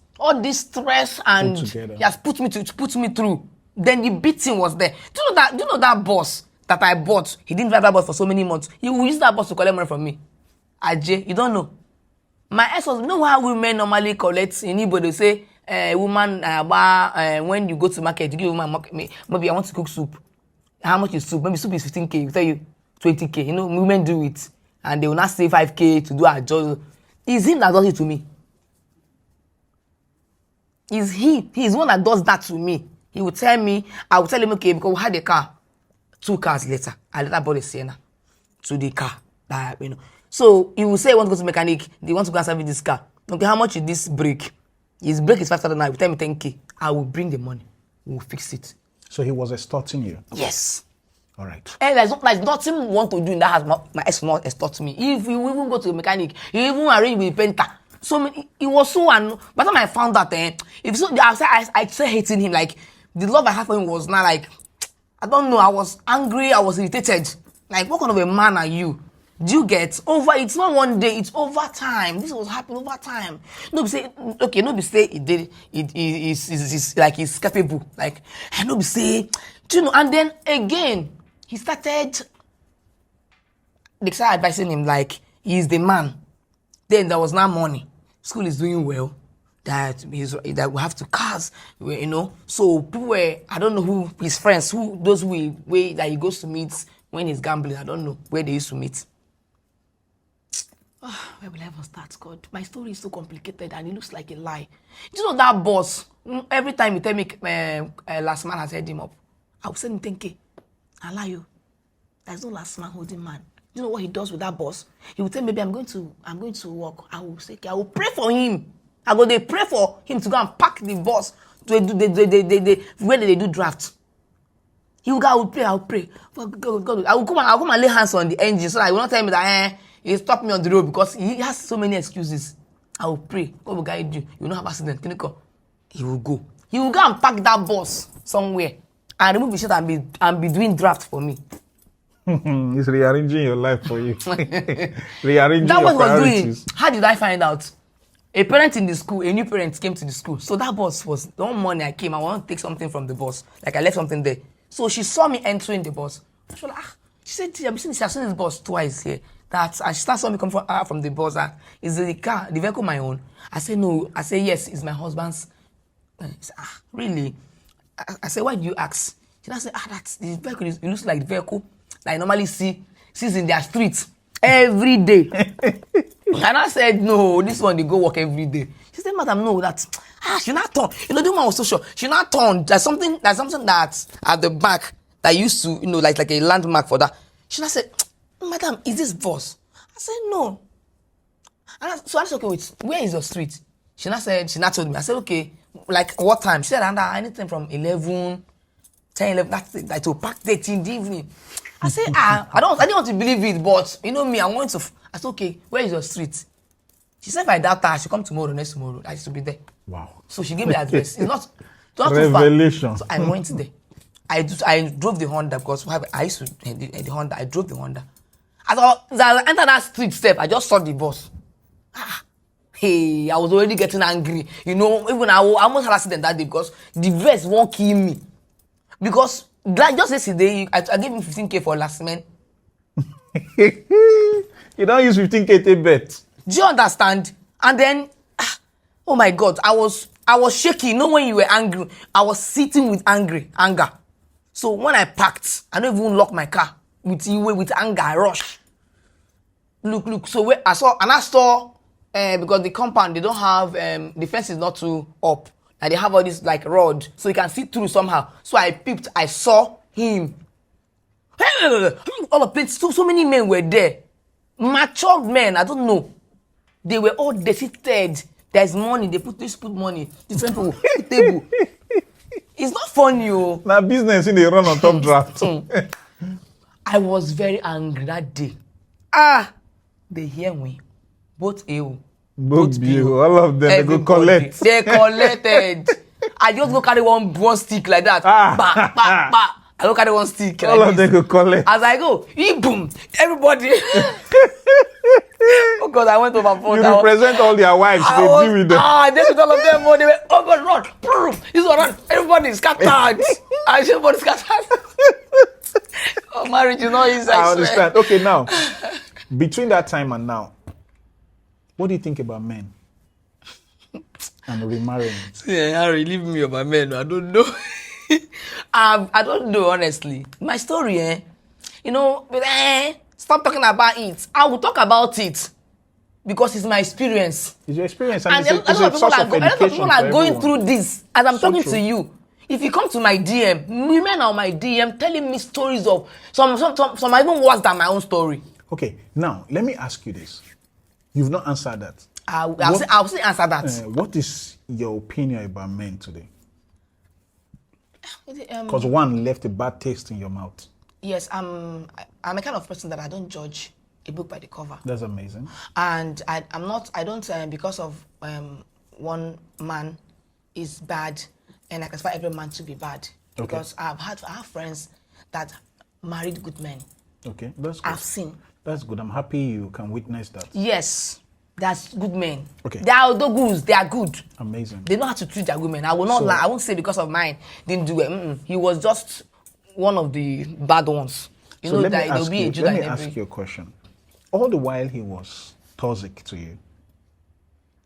stress and he has put me through. Then the beating was there. Do you know that bus that I bought? He didn't drive that bus for so many months. He will use that bus to collect money from me. Ajay, you don't know. My ex-husband, you know how women normally collect in Igbo? They say, woman, when you go to market, you give woman maybe I want to cook soup. How much is soup? Maybe soup is 15K. We tell you 20K. Women do it. And they will not say 5K to do a job. It's him that does it to me. He's one that does that to me. He will tell me, I will tell him, okay, because we had a car. 2 cars later, I later bought a Sienna to the car. So he will say, I want to go to mechanic. They want to go and service this car. Okay, how much is this brake? His brake is 5,000 naira. He will tell me 10K. I will bring the money. We will fix it. So he was extorting you? Yes. All right. And there's nothing want to do in that house. My ex will not extort me. If you even go to the mechanic, he even arrange with the painter. So it was so by the time I found that, I started hating him. Like the love I had for him was not like, I don't know. I was angry. I was irritated. Like, what kind of a man are you? Do you get over? It's not one day. It's over time. This was happening over time. Nobody say okay. Nobody say it did. It is like he's capable. Like nobody say, And then again, he started. They started advising him like he's the man. Then there was now money. School is doing well. That we have to cars. So people were. I don't know who his friends. Those way that he goes to meet when he's gambling. I don't know where they used to meet. Where will I ever start, God? My story is so complicated and it looks like a lie. Do you know that boss? Every time you tell me last man has held him up, I will send him 10K. I lie you. There's no last man holding man. Do you know what he does with that boss? He will tell me, baby, I'm going to work. I will say, I will pray for him. They pray for him to go and pack the boss where they do drafts. He will go, I will pray. God, I will come and lay hands on the engine so that he will not tell me that he stopped me on the road because he has so many excuses. I will pray. God will guide you. You will not have accident. He will go. He will go and pack that bus somewhere and remove the shirt and be doing draft for me. He's rearranging your life for you. Rearranging that your priorities. Was doing. How did I find out? A parent in the school, a new parent came to the school. So that bus was, one morning I came, I want to take something from the bus. Like I left something there. So she saw me entering the bus. She was like, she said, I've seen this bus twice here. And she saw me come from the bus. Is the vehicle my own? I said, no. I said, yes, it's my husband's. She said, really? I said, why do you ask? She said, that's the vehicle. It looks like the vehicle that I normally sees in their streets every day. And I said, no, this one, they go work every day. She said, madam, no, she not turned. The woman was so sure. She not turned. There's something that at the back that used to, like a landmark for that. She not said, madam, is this bus? I said, no. So I said, okay, wait, where is your street? She not told me. I said, okay, like what time? She said, anything from 11, 10, 11, that's it, like to pack 13 in the evening. I said, I didn't want to believe it, but me, I want to. I said, okay, where is your street? She said, if I doubt her, she'll come tomorrow, next tomorrow. I should be there. Wow. So she gave me the address. It's not Revelation. too far. So I went there. I drove the Honda because I used to the Honda. I drove the Honda. As I entered that street step, I just saw the bus. Hey, I was already getting angry. You know, even I almost had an accident that day because the verse won't kill me. Because like just yesterday, I gave him 15K for last man. You don't use 15K to bet. Do you understand? And then, oh my God, I was shaking. You know when you were angry, I was sitting with anger. So when I parked, I don't even lock my car with anger. I rush. Look. So where I saw because the compound they don't have the fence is not too up. And they have all this like rod, so you can see through somehow. So I peeped. I saw him. All of it. So many men were there. Matured men. I don't know. They were all seated. There's money. They put money. Different people. Table. It's not funny, oh. Now business in the run on top draft. I was very angry that day. They hear me. Both ill. Both you. All of them. Everybody. They go collect. They collected. I just go carry one stick like that. Bah. I don't carry one stick. All of them go collect. As I go, boom, everybody. Oh God, I went overboard. You represent all their wives. They deal with them. They with all of them. They were, oh God, run. This one run. Everybody scattered. Everybody scattered. Oh, marriage is not easy. I understand. Okay, now, between that time and now, what do you think about men and remarrying? Yeah, Harry, leave me about men. I don't know. I don't know, honestly. My story, you know, but stop talking about it. I will talk about it because it's my experience. It's your experience, and it's a source of education. A lot of people are going through this as I'm talking to you. If you come to my DM, women are on my DM telling me stories of some are even worse than my own story. Okay, now let me ask you this. You've not answered that. I'll still answer that. What is your opinion about men today? Because one left a bad taste in your mouth. Yes, I'm a kind of person that I don't judge a book by the cover. That's amazing. And I don't because of one man is bad and I expect every man to be bad. Okay. Because I have friends that married good men. Okay, that's good. I've seen. That's good. I'm happy you can witness that. Yes, that's good men. Okay. They are good. They are good. Amazing. They know how to treat their women. I will not lie. I won't say because of mine didn't do it. He was just one of the bad ones. You know that there'll be a Judah in every. Let me ask you a question. All the while he was toxic to you,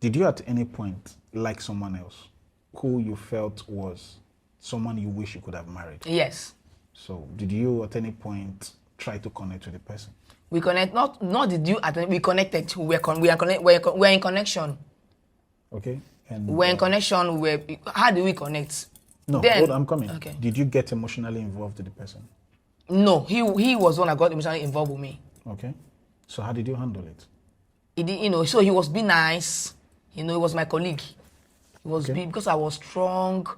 did you at any point like someone else who you felt was someone you wish you could have married? Yes. So did you at any point try to connect with the person? We connect. Not did you at any, we connected. We're in connection. Okay. And we're in connection. How do we connect? No, then, hold on, I'm coming. Okay. Did you get emotionally involved with the person? No, he was one that got emotionally involved with me. Okay. So how did you handle it? He did, so he was being nice. He was my colleague. He was because I was strong,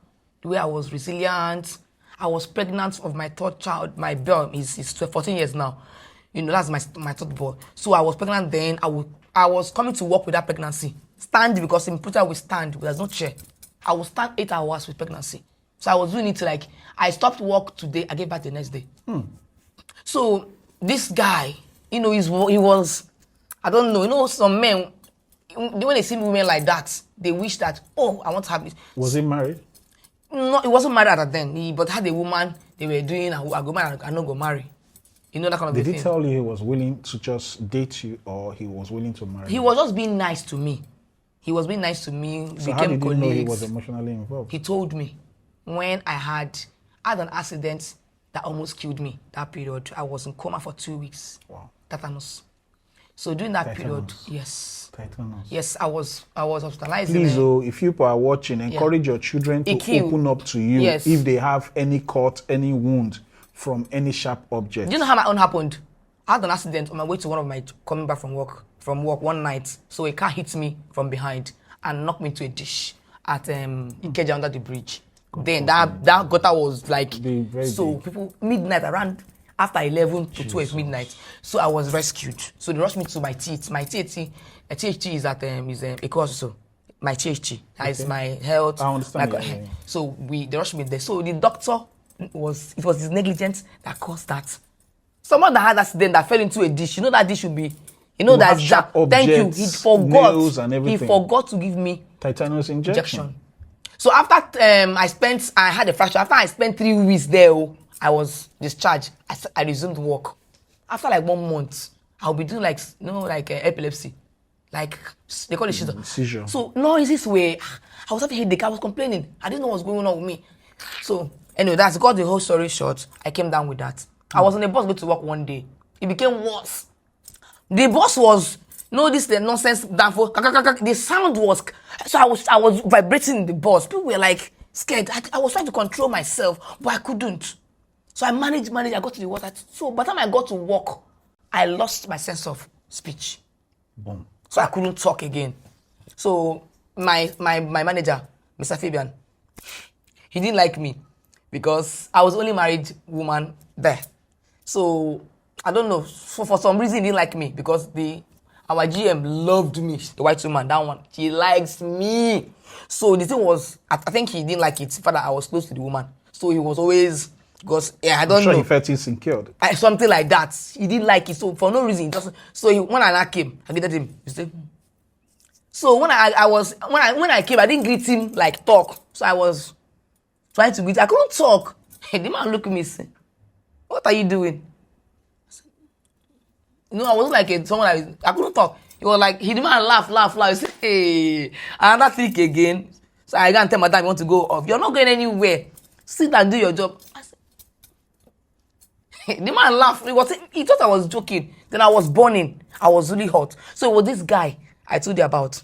the way I was resilient. I was pregnant of my third child. My girl is 14 years now. That's my third boy. So I was pregnant then. I was coming to work with that pregnancy. Stand because in Puta we stand. There's no chair. I would stand 8 hours with pregnancy. So I was doing it I stopped work today. I gave birth the next day. So this guy, he was, I don't know. Some men, when they see women like that, they wish that, I want to have this. Was he married? No, he wasn't married at then. But had a woman they were doing, I go marry, I not go marry. That kind of thing. Did he tell you he was willing to just date you or he was willing to marry you? He was just being nice to me. He was being nice to me. So how did you know he was emotionally involved? He told me when I had an accident that almost killed me. That period, I was in coma for 2 weeks. Wow. Tetanus. So during that period, yes. Tetanus. Yes, I was hospitalized. Please, if you are watching, encourage your children to open up to you if they have any cut, any wound from any sharp object. Do you know how my own happened? I had an accident on my way to coming back from work one night. So a car hit me from behind and knocked me into a dish at Ikeja under the bridge. Then that gutter was like, so people, midnight, around after 11 to 12 midnight. So I was rescued. So they rushed me to my THT. My THT is at a course, so my THT. That is my health. I understand. So they rushed me there. So the doctor it was his negligence that caused that. Someone that had accident that fell into a dish, that dish should be, You know You that's have sharp thank you. objects, He forgot. nails and He everything. forgot to give me Tetanus injection. So after I had a fracture. After I spent 3 weeks there, I was discharged. I resumed work. After like 1 month, I'll be doing like epilepsy, like they call it seizure. So noises were. I was having headache. I was complaining. I didn't know what was going on with me. So anyway, that's got the whole story short. I came down with that. I was on the bus going to work one day. It became worse. The bus was the nonsense the sound was so I was vibrating in the bus. People were like scared. I was trying to control myself, but I couldn't. So I managed. I got to the water. So by the time I got to work, I lost my sense of speech. Boom. So I couldn't talk again. So my manager, Mr. Fabian, he didn't like me because I was the only married woman there. So I don't know. For some reason, he didn't like me because our GM loved me. The white woman, that one, she likes me. So the thing was, I think he didn't like it. Father, I was close to the woman, so he was always because I don't know. He felt insecure. Something like that. He didn't like it. So for no reason, when I came, I greeted him. He said. So when I came, I didn't greet him like talk. So I was trying to greet. I couldn't talk. The man looked at me and said, "What are you doing?" I wasn't like someone I couldn't talk. He was like, the man laugh. He said, "Hey, another thing again." So I can't tell my dad, "You want to go off? You're not going anywhere. Sit and do your job." I said, the man laughed. He thought I was joking. Then I was burning. I was really hot. So it was this guy I told you about.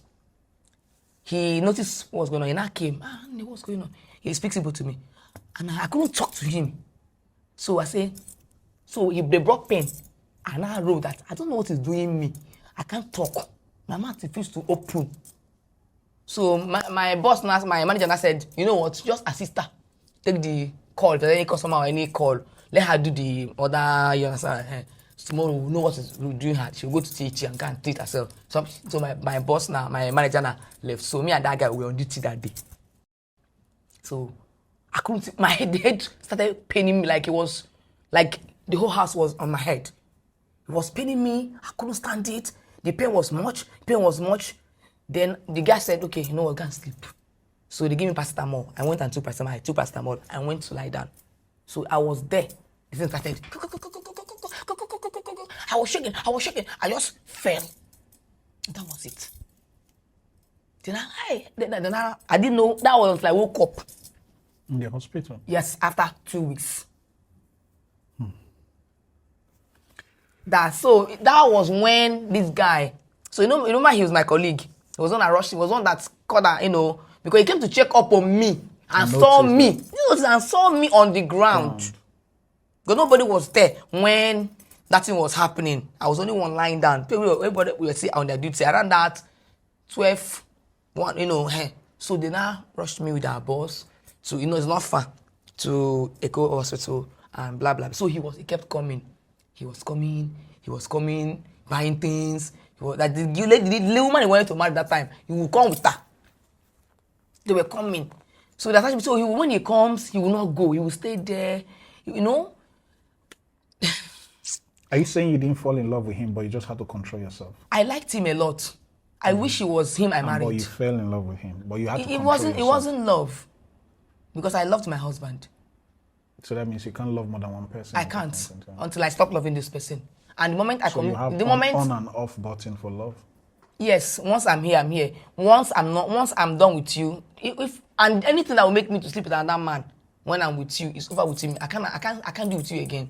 He noticed what was going on. He now came. What's going on? He speaks Igbo to me. And I couldn't talk to him. So I say, they brought pen. And I wrote that, I don't know what is doing me. I can't talk. My mouth refused to open. So my boss, my manager now said, you know what, just assist her. Take the call. If there's any customer or any call, let her do the other, you understand? Tomorrow we'll know what is doing her. She'll go to teach and can't treat herself. So my boss now, my manager now left. So me and that guy were on duty that day. So I couldn't, my head started paining me like it was, like the whole house was on my head. It was paining me. I couldn't stand it. The pain was much. Then the guy said, okay, you know what, go and sleep. So they gave me paracetamol. I went and took paracetamol. I took paracetamol. I went to lie down. So I was there. The thing started. I was shaking. I just fell. That was it. Then I didn't know. That was like woke up. In the hospital? Yes, after 2 weeks. That was when this guy. So you know he was my colleague. He was on a rush. He was on that corner, because he came to check up on me and saw me. And saw me on the ground. Because nobody was there when that thing was happening. I was only one lying down. Everybody will see on their duty. Around that 12, 1, So they now rushed me with our boss to, it's not far, to Echo Hospital and blah, blah. So he kept coming. He was coming, buying things. The woman he wanted to marry that time, he will come with her. They were coming. So when he comes, he will not go. He will stay there, Are you saying you didn't fall in love with him, but you just had to control yourself? I liked him a lot. I wish it was him I married. But you fell in love with him, but you had to control yourself. It wasn't love, because I loved my husband. So that means you can't love more than one person. I can't until I stop loving this person. And the moment you have on and off button for love. Yes, once I'm here, I'm here. Once I'm done with you, and anything that will make me to sleep with another man when I'm with you is over with me. I can't do with you again.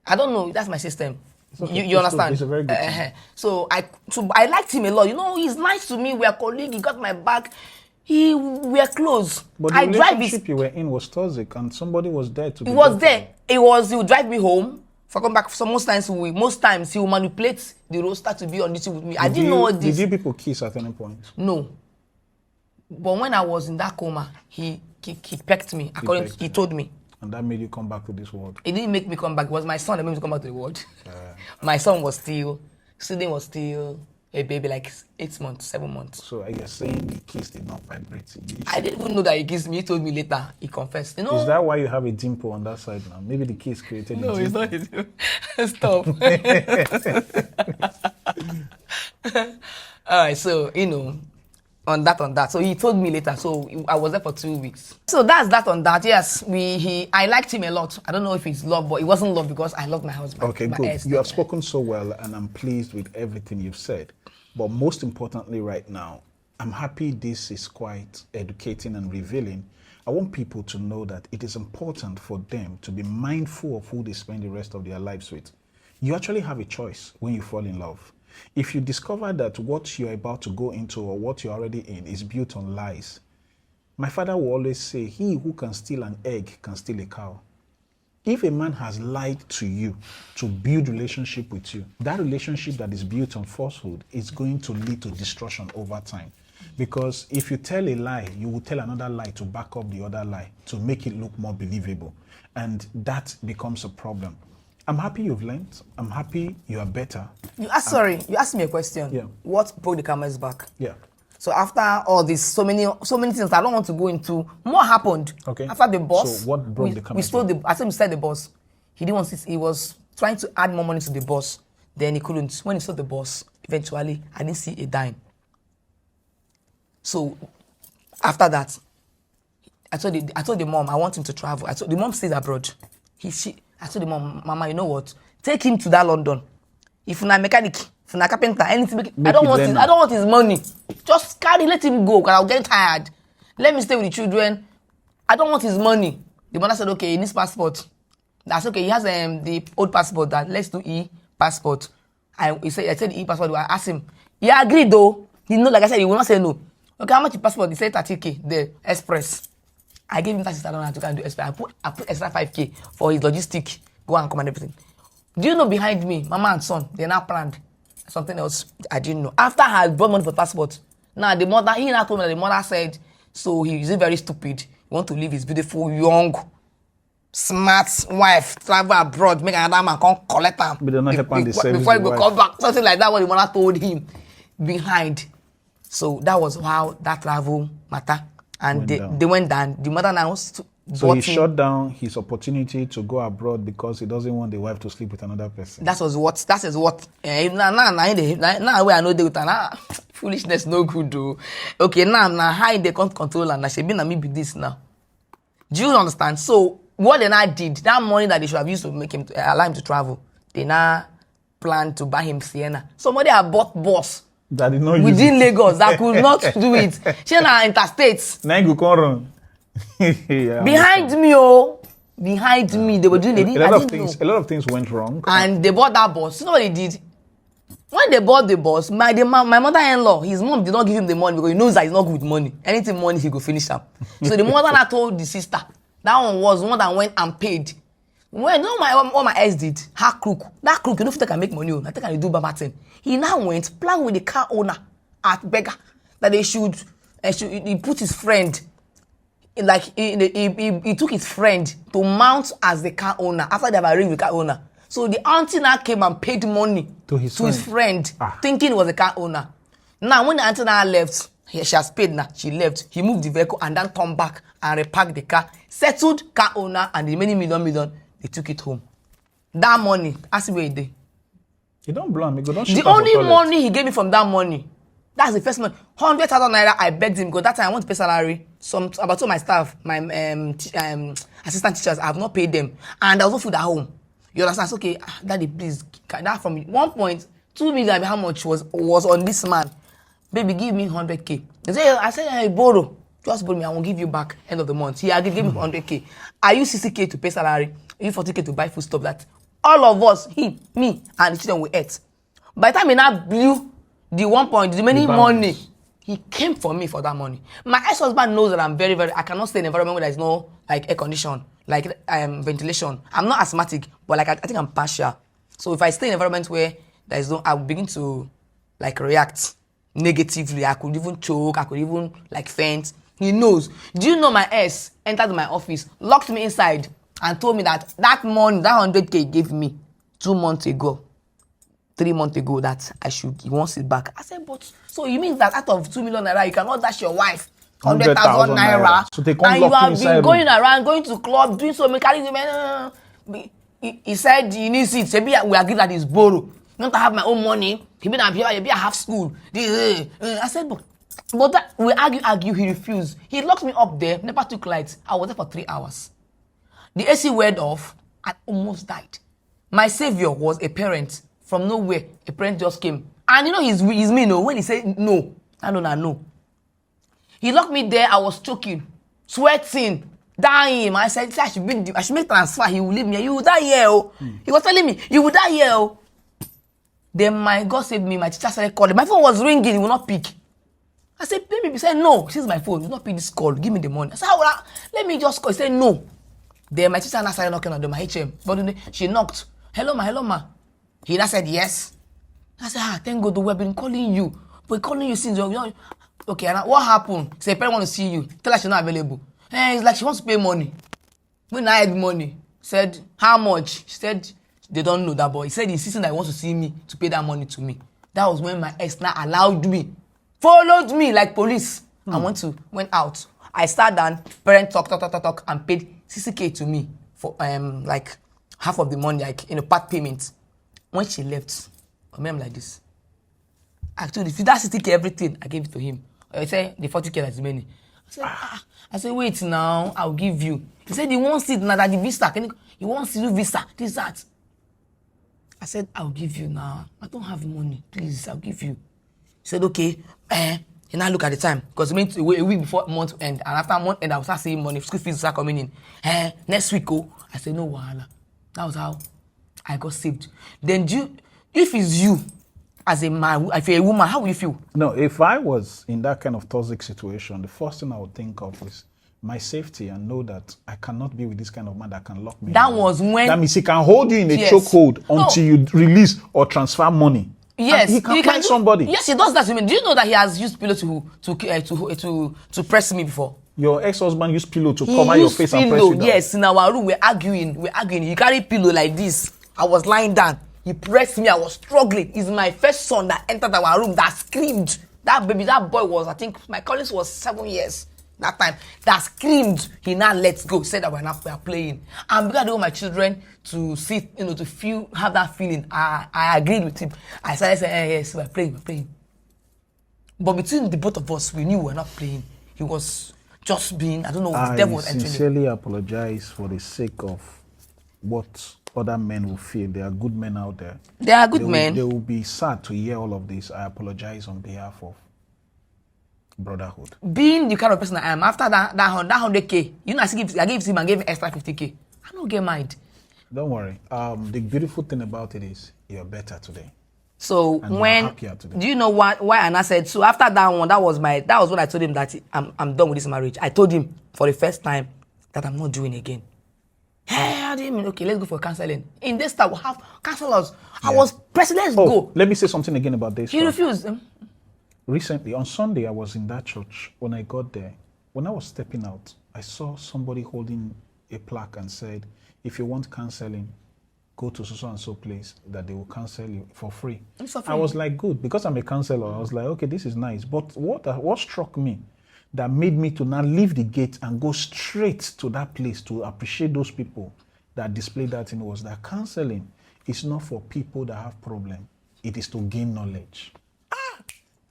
I don't know. That's my system. Okay. You understand? It's a very good thing. So I liked him a lot. He's nice to me. We are colleagues. He got my back. We are close. But the relationship you were in was toxic, and somebody was there to. He was there. He would drive me home. If I come back, so most times he will manipulate the roster to be on duty with me. I didn't know what this. Did you people kiss at any point? No. But when I was in that coma, he pecked me. He told me. And that made you come back to this world. It didn't make me come back. It was my son that made me come back to the world. My son was still a baby, like 8 months, 7 months. So are you saying the kiss did not vibrate? I didn't even know that he kissed me. He told me later. He confessed. Is that why you have a dimple on that side now? Maybe the kiss created a dimple. No, it's not a dimple. Stop. All right, so on that. So he told me later. So I was there for 2 weeks. So that's that on that. Yes, I liked him a lot. I don't know if it's love, but it wasn't love because I loved my husband. Okay, good. You have spoken so well, and I'm pleased with everything you've said. But most importantly, right now, I'm happy this is quite educating and revealing. I want people to know that it is important for them to be mindful of who they spend the rest of their lives with. You actually have a choice when you fall in love. If you discover that what you're about to go into or what you're already in is built on lies, my father will always say, he who can steal an egg can steal a cow. If a man has lied to you to build relationship with you, that relationship that is built on falsehood is going to lead to destruction over time. Because if you tell a lie, you will tell another lie to back up the other lie, to make it look more believable. And that becomes a problem. I'm happy you've learned. I'm happy you are better. You asked me a question. Yeah. What broke the camel's back? Yeah. So after all this, so many things I don't want to go into. More happened. Okay. After the boss, so what broke the camel's back? I said we started the boss. He didn't want to. He was trying to add more money to the boss. Then he couldn't. When he sold the boss, eventually I didn't see a dime. So after that, I told the mom I want him to travel. The mom stays abroad. I told the mom, Mama, you know what? Take him to that London. If you're a mechanic, if you're a carpenter, anything, I don't want his money. Just let him go, because I'll get tired. Let me stay with the children. I don't want his money. The mother said, okay, he needs passport. That's okay. He has the old passport that let's do e-passport. I said e-passport. I asked him. He agreed though. He know, like I said, he will not say no. Okay, how much the passport? He said 30K, the express. I gave him 30,000 to go and do express. I put extra 5K for his logistic, go and come and everything. Do you know behind me, mama and son, they now planned something else I didn't know. After I had brought money for passport, now he now told me that the mother said, so he's very stupid. He want to leave his beautiful, young, smart wife, travel abroad, make another man come collect him. Before he go come back. Something like that, what the mother told him behind. So that was how that travel matter. And they went down. The mother now so he shut down his opportunity to go abroad because he doesn't want the wife to sleep with another person. That is what. Now where I know they with her. Foolishness no good though. Okay, now how they can't control and she been me be this now. Do you understand? So what they now did, that money that they should have used to make him allow him to travel, they now plan to buy him Sienna. Somebody had bought bus. That did not within Lagos that could not do it. She na interstates. Now you can run. Yeah, behind me, they were doing a lot of things went wrong. And they bought that bus. You know what they did? When they bought the bus, my mother-in-law, his mom did not give him the money because he knows that he's not good with money. Anything money, he go finish up. So the mother that told the sister, that one was one that went and paid. When what my ex did, her crook, that crook, you know if they can make money, I think I do Baba thing. He now went, plan with the car owner at Beggar that he put his friend, like he took his friend to mount as the car owner after they have arranged with the car owner. So the auntie now came and paid money to his friend thinking it was the car owner. Now when the auntie now left, she has paid now, she left, he moved the vehicle and then come back and reparked the car, settled car owner and the many million, they took it home. That money, ask me where it did. You don't blame me. The only money he gave me from that money, that's the first money. 100,000 naira, I begged him because that time I want to pay salary. About all my staff, my assistant teachers, I have not paid them. And there was no food at home. You understand? So, okay, daddy, please, that from 1.2 million, how much was on this man? Baby, give me 100K. I said, hey, borrow. Just borrow me, I won't give you back end of the month. He agreed, give me 100K. I use 60K to pay salary. I use 40K to buy food stuff. That all of us, he, me, and the children will eat. By the time he now blew the many money, he came for me for that money. My ex-husband knows that I'm very, I cannot stay in an environment where there is no like air condition, like ventilation. I'm not asthmatic, but like I think I'm partial. So if I stay in an environment where there is no, I will begin to like react negatively. I could even choke. I could even like faint. He knows. Do you know my ex entered my office, locked me inside, and told me that money, that 100K he gave me 2 months ago, 3 months ago, that he wants it back. I said, but so you mean that out of 2 million naira, you cannot dash your wife 100,000 naira, so they and you have been going around, going to club, doing so many. He said he needs it. Maybe we agree that it's borrow. not to have my own money. He be I have school. I said, but that we argue. He refused. He locked me up there. Never took lights. I was there for 3 hours. The AC went off. I almost died. My savior was a parent from nowhere. A parent just came, and you know he's me. No, when he said no, I know. No. He locked me there. I was choking, sweating, dying. I said, I should make transfer. He will leave me. You will die here. Oh. He was telling me, you will die here. Oh. Then my God saved me. My teacher started calling. My phone was ringing. He will not pick. I said, baby. He said, no. This is my phone. You will not pick this call. Give me the money. I said, let me just call. He said, no. Then my teacher started knocking on the my HM. But she knocked. Hello, ma. He now said, yes. I said, thank God, we've been calling you. We're calling you since you're okay. And what happened? He said, parent want to see you. Tell her she's not available. It's like she wants to pay money. When I had money, said, how much? She said, they don't know that boy. He said, he's insisting that he wants to see me to pay that money to me. That was when my ex now allowed me, followed me like police. I went out. I sat down, parent talk, and paid 60K to me for like half of the money, like in a part payment. When she left, I made him like this. I told him, if that 60K everything, I gave it to him. I said, the 40K that's many. I said, wait now, I'll give you. He said, he wants it now, that the visa. He wants to do visa, this, that. I said, I'll give you now. I don't have money, please, I'll give you. He said, okay. He now look at the time, because it meant a week before month end, and after month end, I will start seeing money, school fees start coming in. Next week, I said, no wahala. That was how I got saved. Then if it's you, as a man, if you're a woman, how will you feel? No, if I was in that kind of toxic situation, the first thing I would think of is my safety and know that I cannot be with this kind of man that can lock me. That was when... That means he can hold you in a chokehold until you release or transfer money. Yes, and he can find somebody. Yes, he does that to me. Do you know that he has used pillow to press me before? Your ex-husband used pillow to cover your face and press you down? Yes, in our room, we're arguing. He carried pillow like this. I was lying down. He pressed me. I was struggling. It's my first son that entered our room that screamed. That baby, that boy was, I think, my Collins was 7 years that time. That screamed. He now let go. Said that we are playing. And because I want my children to see, to have that feeling. I agreed with him. I started saying, yes, we're playing. But between the both of us, we knew we were not playing. He was just being, I don't know, the devil was entering. I sincerely apologize for the sake of what other men will feel. There are good men out there. There are good men. They will be sad to hear all of this. I apologize on behalf of brotherhood. Being the kind of person I am, after that 100K, I gave him and gave him extra 50K. I don't get mad. Don't worry. The beautiful thing about it is you're better today. So do you know why Anna said, so after that one, that was when I told him that I'm done with this marriage. I told him for the first time that I'm not doing again. Hey, how do you mean? Okay, let's go for counseling. In this time, we'll have counselors. Yeah. I was pressing, let's go. Let me say something again about this. He refused. Recently, on Sunday, I was in that church. When I got there, when I was stepping out, I saw somebody holding a plaque and said, if you want counseling, go to so and so place that they will counsel you for free. I was like, good, because I'm a counselor. I was like, okay, this is nice. But what struck me that made me to now leave the gate and go straight to that place to appreciate those people that displayed that thing was that counseling is not for people that have problem. It is to gain knowledge.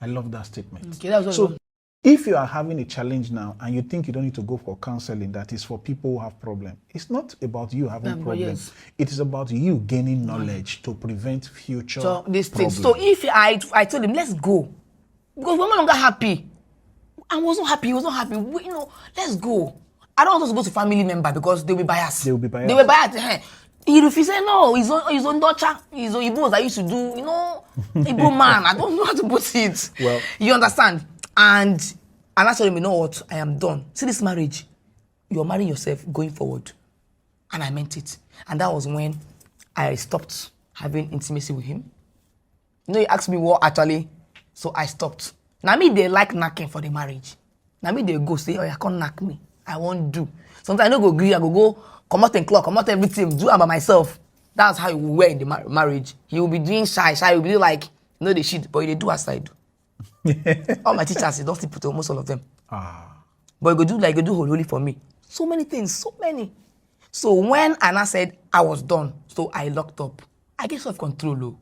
I love that statement. Okay, so if you are having a challenge now and you think you don't need to go for counseling that is for people who have problem, it's not about you having problems. Yes. It is about you gaining knowledge to prevent future problems. So if I told him, let's go. Because we're no longer happy. I wasn't happy. He was not happy. Let's go. I don't want us to go to family member because they'll be biased. They were biased. He refused. He said, no, his own daughter, his own Igbos I used to do, Igbo man. I don't know how to put it. Well, you understand? And I told him, you know what? I am done. See this marriage. You're marrying yourself going forward. And I meant it. And that was when I stopped having intimacy with him. He asked me what actually. So I stopped. Now me, they like knocking for the marriage. Now me, they go say, oh, you can't knock me. I won't do. Sometimes I don't go agree. I go come out and clock, come out everything, do it by myself. That's how you will wear in the marriage. He will be doing shy. He will be like, the shit, but they do as I do. All my teachers, they don't sleep with almost all of them. But you go do holy for me. So many things, so many. So when Anna said I was done, so I locked up. I get self-control.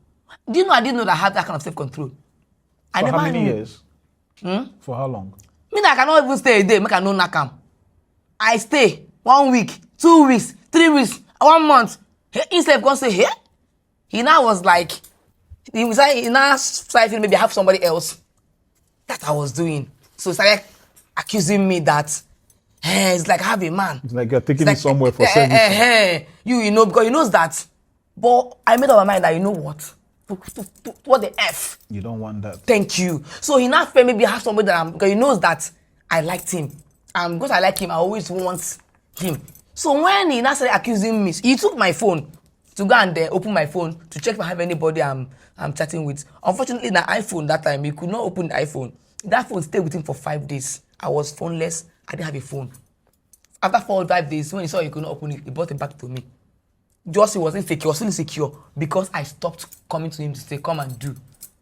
Do you know I didn't know that I had that kind of self-control? I For never how many knew. years? For how long? Me, I cannot even stay a day, make I no knack am. I stay 1 week, 2 weeks, 3 weeks, 1 month. He said, go say, hey. He now was like, he now started feeling maybe I have somebody else that I was doing. So he started accusing me that, it's like I have a man. It's like you're taking it somewhere for service. You know, because he knows that. But I made up my mind that, you know what? What the F? You don't want that. Thank you. So he now felt maybe I have somebody that because he knows that I liked him. And because I like him, I always want him. So when he now started accusing me, he took my phone to go and open my phone to check if I have anybody I'm chatting with. Unfortunately, the iPhone that time, he could not open the iPhone. That phone stayed with him for 5 days. I was phoneless. I didn't have a phone. After 4 or 5 days, when he saw he could not open it, he brought it back to me. Just he was insecure, he was still insecure because I stopped coming to him to say, come and do.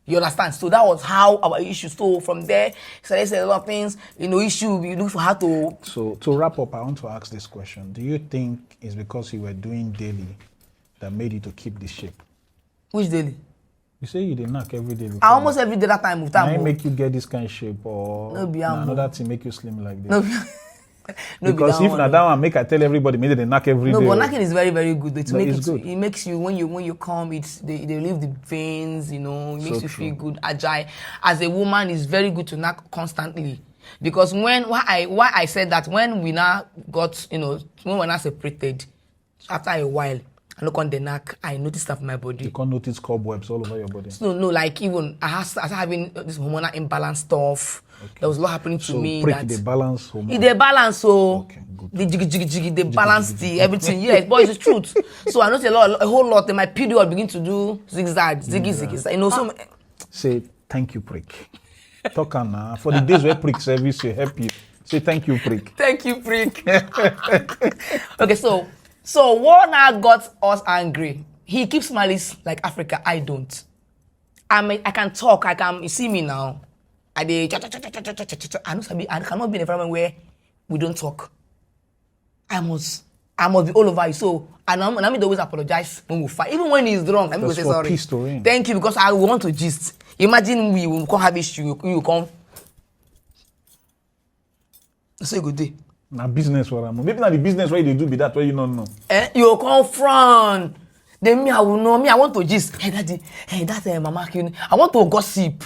You understand? So that was how our issue. So from there, he started saying a lot of things, issue, we look for how to. So to wrap up, I want to ask this question. Do you think it's because you were doing daily that made you to keep the shape? Which daily? You say you did knock every day before. I almost every day that time with time. Can it make you get this kind of shape or No, be another thing make you slim like this? No, no, because if not that one, make I tell everybody, maybe they knock every day. No, but knocking is very, very good. Good. It makes you when you come, they relieve the veins. It makes you feel good, agile. As a woman, it's very good to knock constantly. Because why I said that when we now got when we now separated, after a while, I look on the neck, I noticed that my body. You can't notice cobwebs all over your body. No, like even I started having this hormonal imbalance stuff. Okay. There was a lot happening to me. Break the balance hormone. The balance, so okay, good. The jiggy, the balance, the everything. Yes, but it's the truth. So I noticed a whole lot. In my period, begin to do zigzag, ziggy. So say thank you, prick. Talk on now. For the days where prick service will help you. Say thank you, prick. Thank you, prick. Okay, so what now got us angry? He keeps malice like Africa. I don't. I can talk. You see me now. I cannot be in a environment where we don't talk. I must be all over you. So and I'm always apologize when we fight. Even when he's wrong, I'm going to say sorry. Peace to reign. Thank you, because I want to gist. Imagine we will come have issue, you come. Say good day. Now business where I'm maybe not the business where you do be that way you don't know. You come front. Then me, I will know. Me, I want to gist. Hey, daddy. Hey, that's mama. I want to gossip.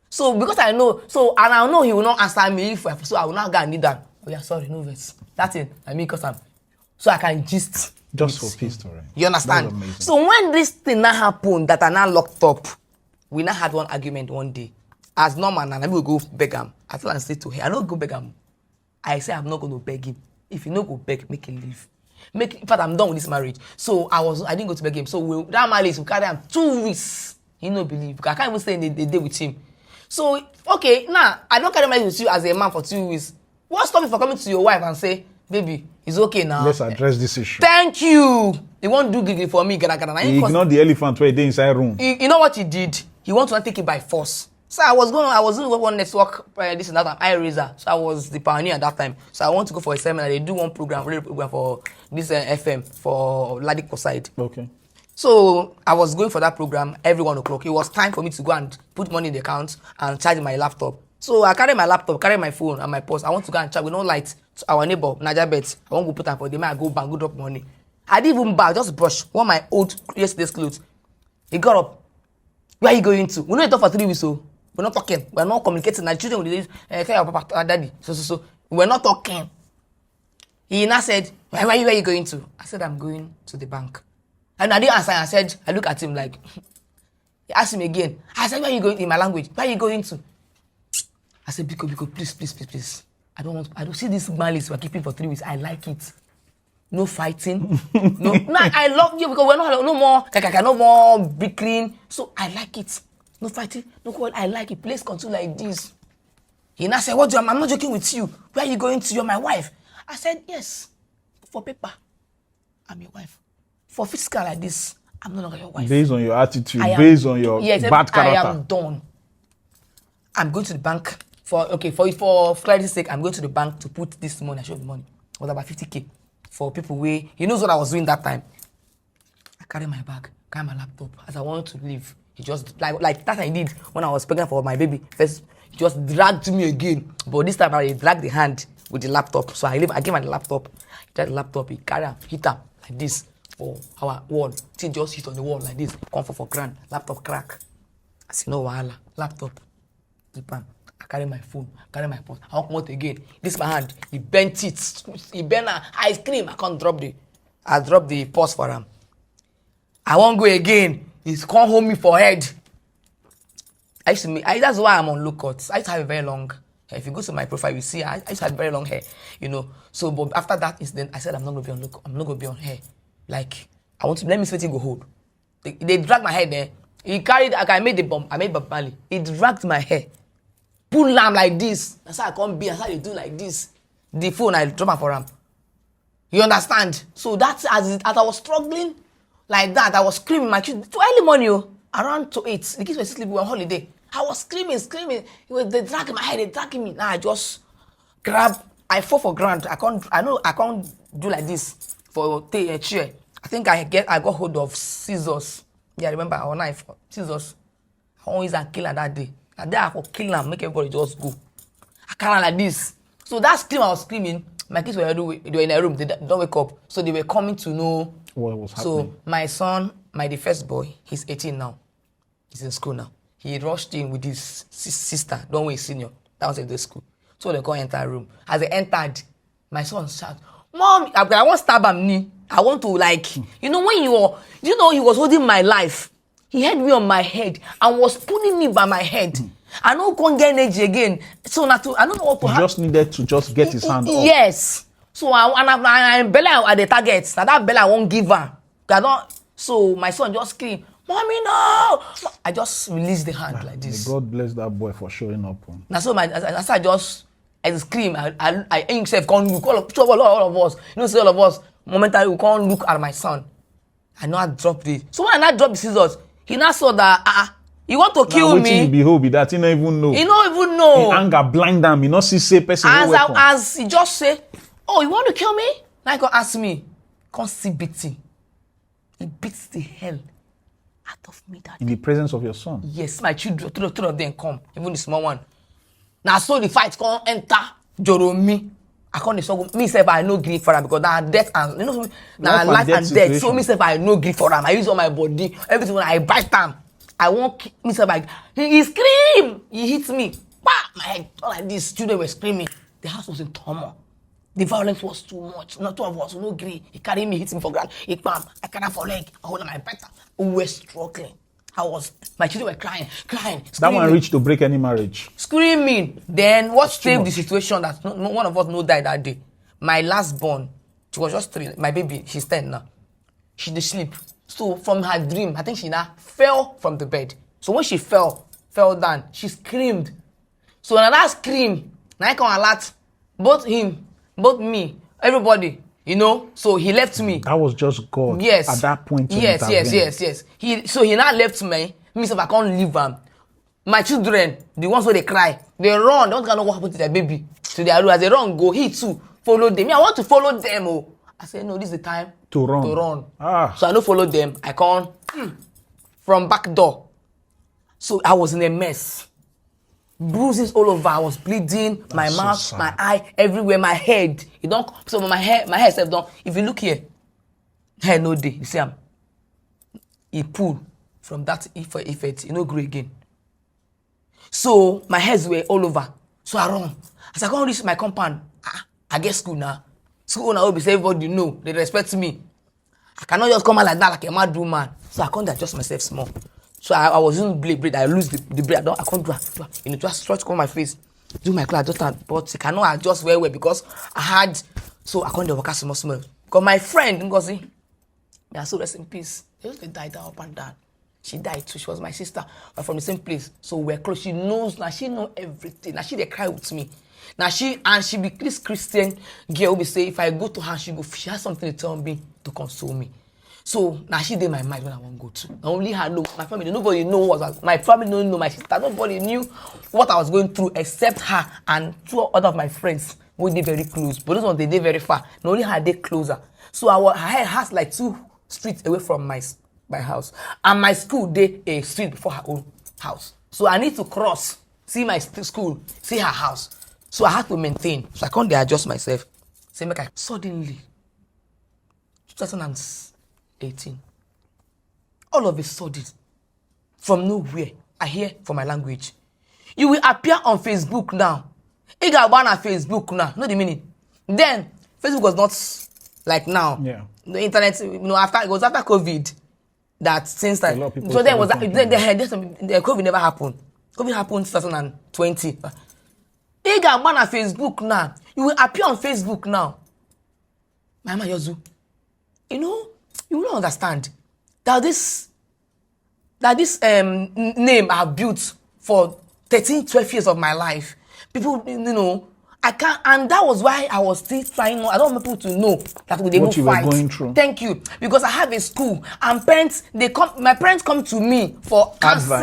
So because I know, and I know he will not answer me so I will not go and need that. Oh yeah, sorry, no verse. That's it. I mean, because so I can gist. Just for peace to reign. You understand? So when this thing now happened, that I now locked up, we now had one argument one day. As normal, and I will go beg him. I tell and say to her, I don't go beg him. I say I'm not going to beg him. If you no go beg, make him leave. In fact, I'm done with this marriage. So I didn't go to beg him. So that marriage will carry him 2 weeks. He no believe. I can't even stay in the day with him. So okay, now I don't carry marriage with you as a man for 2 weeks. What's stopping for coming to your wife and say, baby, it's okay now. Let's address this issue. Thank you. He won't do gigi for me. He ignored the elephant where they inside room. You know what he did? He wants to take it by force. So I was doing one network, this and that, and iRaiser. So I was the pioneer at that time. So I want to go for a seminar. They do one radio program for this FM for Ladipo side. Okay. So I was going for that program every 1 o'clock. It was time for me to go and put money in the account and charge my laptop. So I carry my laptop, carry my phone and my purse. I want to go and charge with no light to our neighbor, Naja Bet. I want to put time for them. I go bank, go drop money. I didn't even buy, just brush one of my old yesterday's clothes. He got up. Where are you going to? We don't talk for 3 weeks, so we're not talking. We're not communicating. The children will say, Papa, Daddy. So we're not talking. He now said, where are you going to? I said, I'm going to the bank. And I didn't answer. I said, I look at him like, he asked him again. I said, where are you going in my language? Where are you going to? I said, Biko, please. I don't see this malice we're keeping for 3 weeks. I like it. No fighting. No, I love you because we're not no more. No more bickering. So I like it. No fighting. No quarrel. I like it. Please continue like this. He now said, I'm not joking with you. Where are you going to? You're my wife. I said, yes. For paper, I'm your wife. For physical like this, I'm no longer your wife. Based on your attitude, based on your bad character. I am done. I'm going to the bank for clarity's sake. I'm going to the bank to put this money. I showed the money. It was about 50K for people where he knows what I was doing that time. I carry my bag, carry my laptop as I wanted to leave. He just like that I did when I was pregnant for my baby. First, he just dragged me again. But this time I dragged the hand with the laptop. So I gave him the laptop. He tried the laptop, he carried him, hit him like this for our wall. Thing just hit on the wall like this. Comfort for grand. Laptop crack. I said, no wahala. Laptop. Japan. I carry my phone, carry my purse. I come out again. This my hand. He bent it. He bent I scream. I can't drop the purse for him. I won't go again. He's come hold me for head. That's why I'm on lookout. I used to have a very long hair. If you go to my profile, you see I used to have very long hair, you know. So, but after that incident, I said I'm not gonna be on lookout. I'm not gonna be on hair. Like let me see what he go hold. They dragged my hair there. He carried. I made the bomb. I made Bob Marley. He dragged my hair, pull am like this. That's how I can't be. That's how you do like this. The phone I drop am for him. You understand? So that's as I was struggling. Like that, I was screaming my kids to early morning, around 8. The kids were still sleeping, we were on holiday. I was screaming. They dragging my head, they dragging me. Now I just I fall for ground. I can't do like this for a chair. I think I got hold of scissors. Yeah, I remember our knife, scissors. I always a killer that day. That day I could kill them, make everybody just go. I can't like this. So that scream I was screaming, my kids were in a room, they don't wake up. So they were coming to know what was happening. So my son, the first boy, he's 18 now. He's in school now. He rushed in with his sister, don't wait, senior. That was in the school. So they go enter a room. As they entered, my son shouted, "Mom, I want to stab him knee. I want to when he was holding my life. He had me on my head and was pulling me by my head. I don't can't get energy again. So I don't know what to happen. He just needed to just get his hand up. Yes. So I'm Bella at the target. Now that Bella I won't give her. So my son just screamed, "Mommy, no!" I just released the hand like this. May God bless that boy for showing up. Now so I scream. I himself can't look. All of us. You know, see all of us. Momentarily we can't look at my son. I know I dropped it. So when I dropped the scissors, he now saw that he want to kill me. Behold, that he don't even know. He don't even know. He anger blind him. He not see say person. As he just say, "Oh, you want to kill me?" Now he can ask me. Can't see beating. He beats the hell out of me that in the presence of your son. Yes, my children, two of them come, even the small one. Now so the fight can't enter Joromi. I can't so me say I no grief for him because now death and now life and death. So me say I no grief for him. I use all my body, everything when I bite him. I won't me say like he scream, he hits me. Bah! My head all like this. Children were screaming. The house was in turmoil. The violence was too much. Not two of us, no agree. He carried me, hit me for ground. He bam, I carried for leg. I hold on my better. We were struggling. My children were crying. Screaming. That one reached to break any marriage. Screaming. Then what saved the situation that no one of us no died that day? My last born, she was just 3. My baby, she's 10 now. She did sleep. So from her dream, I think she now fell from the bed. So when she fell down, she screamed. So when that scream, now I can alert both me, everybody, you know. So he left me. That was just God. Yes. At that point. Yes. He now left me. Me if I can't leave them. My children, the ones where they cry, they run. They don't know what happened to their baby. To their room. As they run, go. He too follow them. I want to follow them. Oh, I said no. This is the time to run. So I don't follow them. I can't from back door. So I was in a mess. Bruises all over. I was bleeding. My mouth, my eye, everywhere. My head. You don't. So my hair self don't. If you look here, hair no day. You see him. He pulled from that effect. You know, grow again. So my hairs were all over. So I run. As I can't reach my compound, I get school now. School now will be say everybody know. They respect me. I cannot just come out like that like a mad woman. So I can't adjust myself small. So I was using blade. I lose the blade. I can't do it. Just try to cover my face. Do my clothes, but I cannot adjust very well because I had. So I can't do work small. Because my friend, Ngozi, they are so rest in peace. They died up and down. She died too. She was my sister. We're from the same place. So we're close. She knows now. She knows everything. Now they cry with me. Now she be this Christian girl. We say if I go to her, she has something to tell me to console me. So now she did my mind when I want to go to. I only her know my family. Nobody know what was my family. Don't know my sister. Nobody knew what I was going through except her and 2 other of my friends who did very close. But those ones they did very far. Not only her they closer. So her head has like 2 streets away from my my house. And my school, they a street before her own house. So I need to cross, see my school, see her house. So I had to maintain. So I can't adjust myself. Say, make I suddenly, 2018, all of a sudden, from nowhere, I hear from my language. You will appear on Facebook now. You got one on Facebook now. Know the meaning? Then Facebook was not like now. Yeah. The internet, after it was after COVID that since that. So then the COVID never happened. COVID happened 2020. You got one on Facebook now. You will appear on Facebook now. Mama Yozu, you will not understand that this name I have built for 13, 12 years of my life. People, I can't, and that was why I was still trying. I don't want people to know that we didn't fight. Were going through. Thank you, because I have a school and parents. My parents come to me for counsel.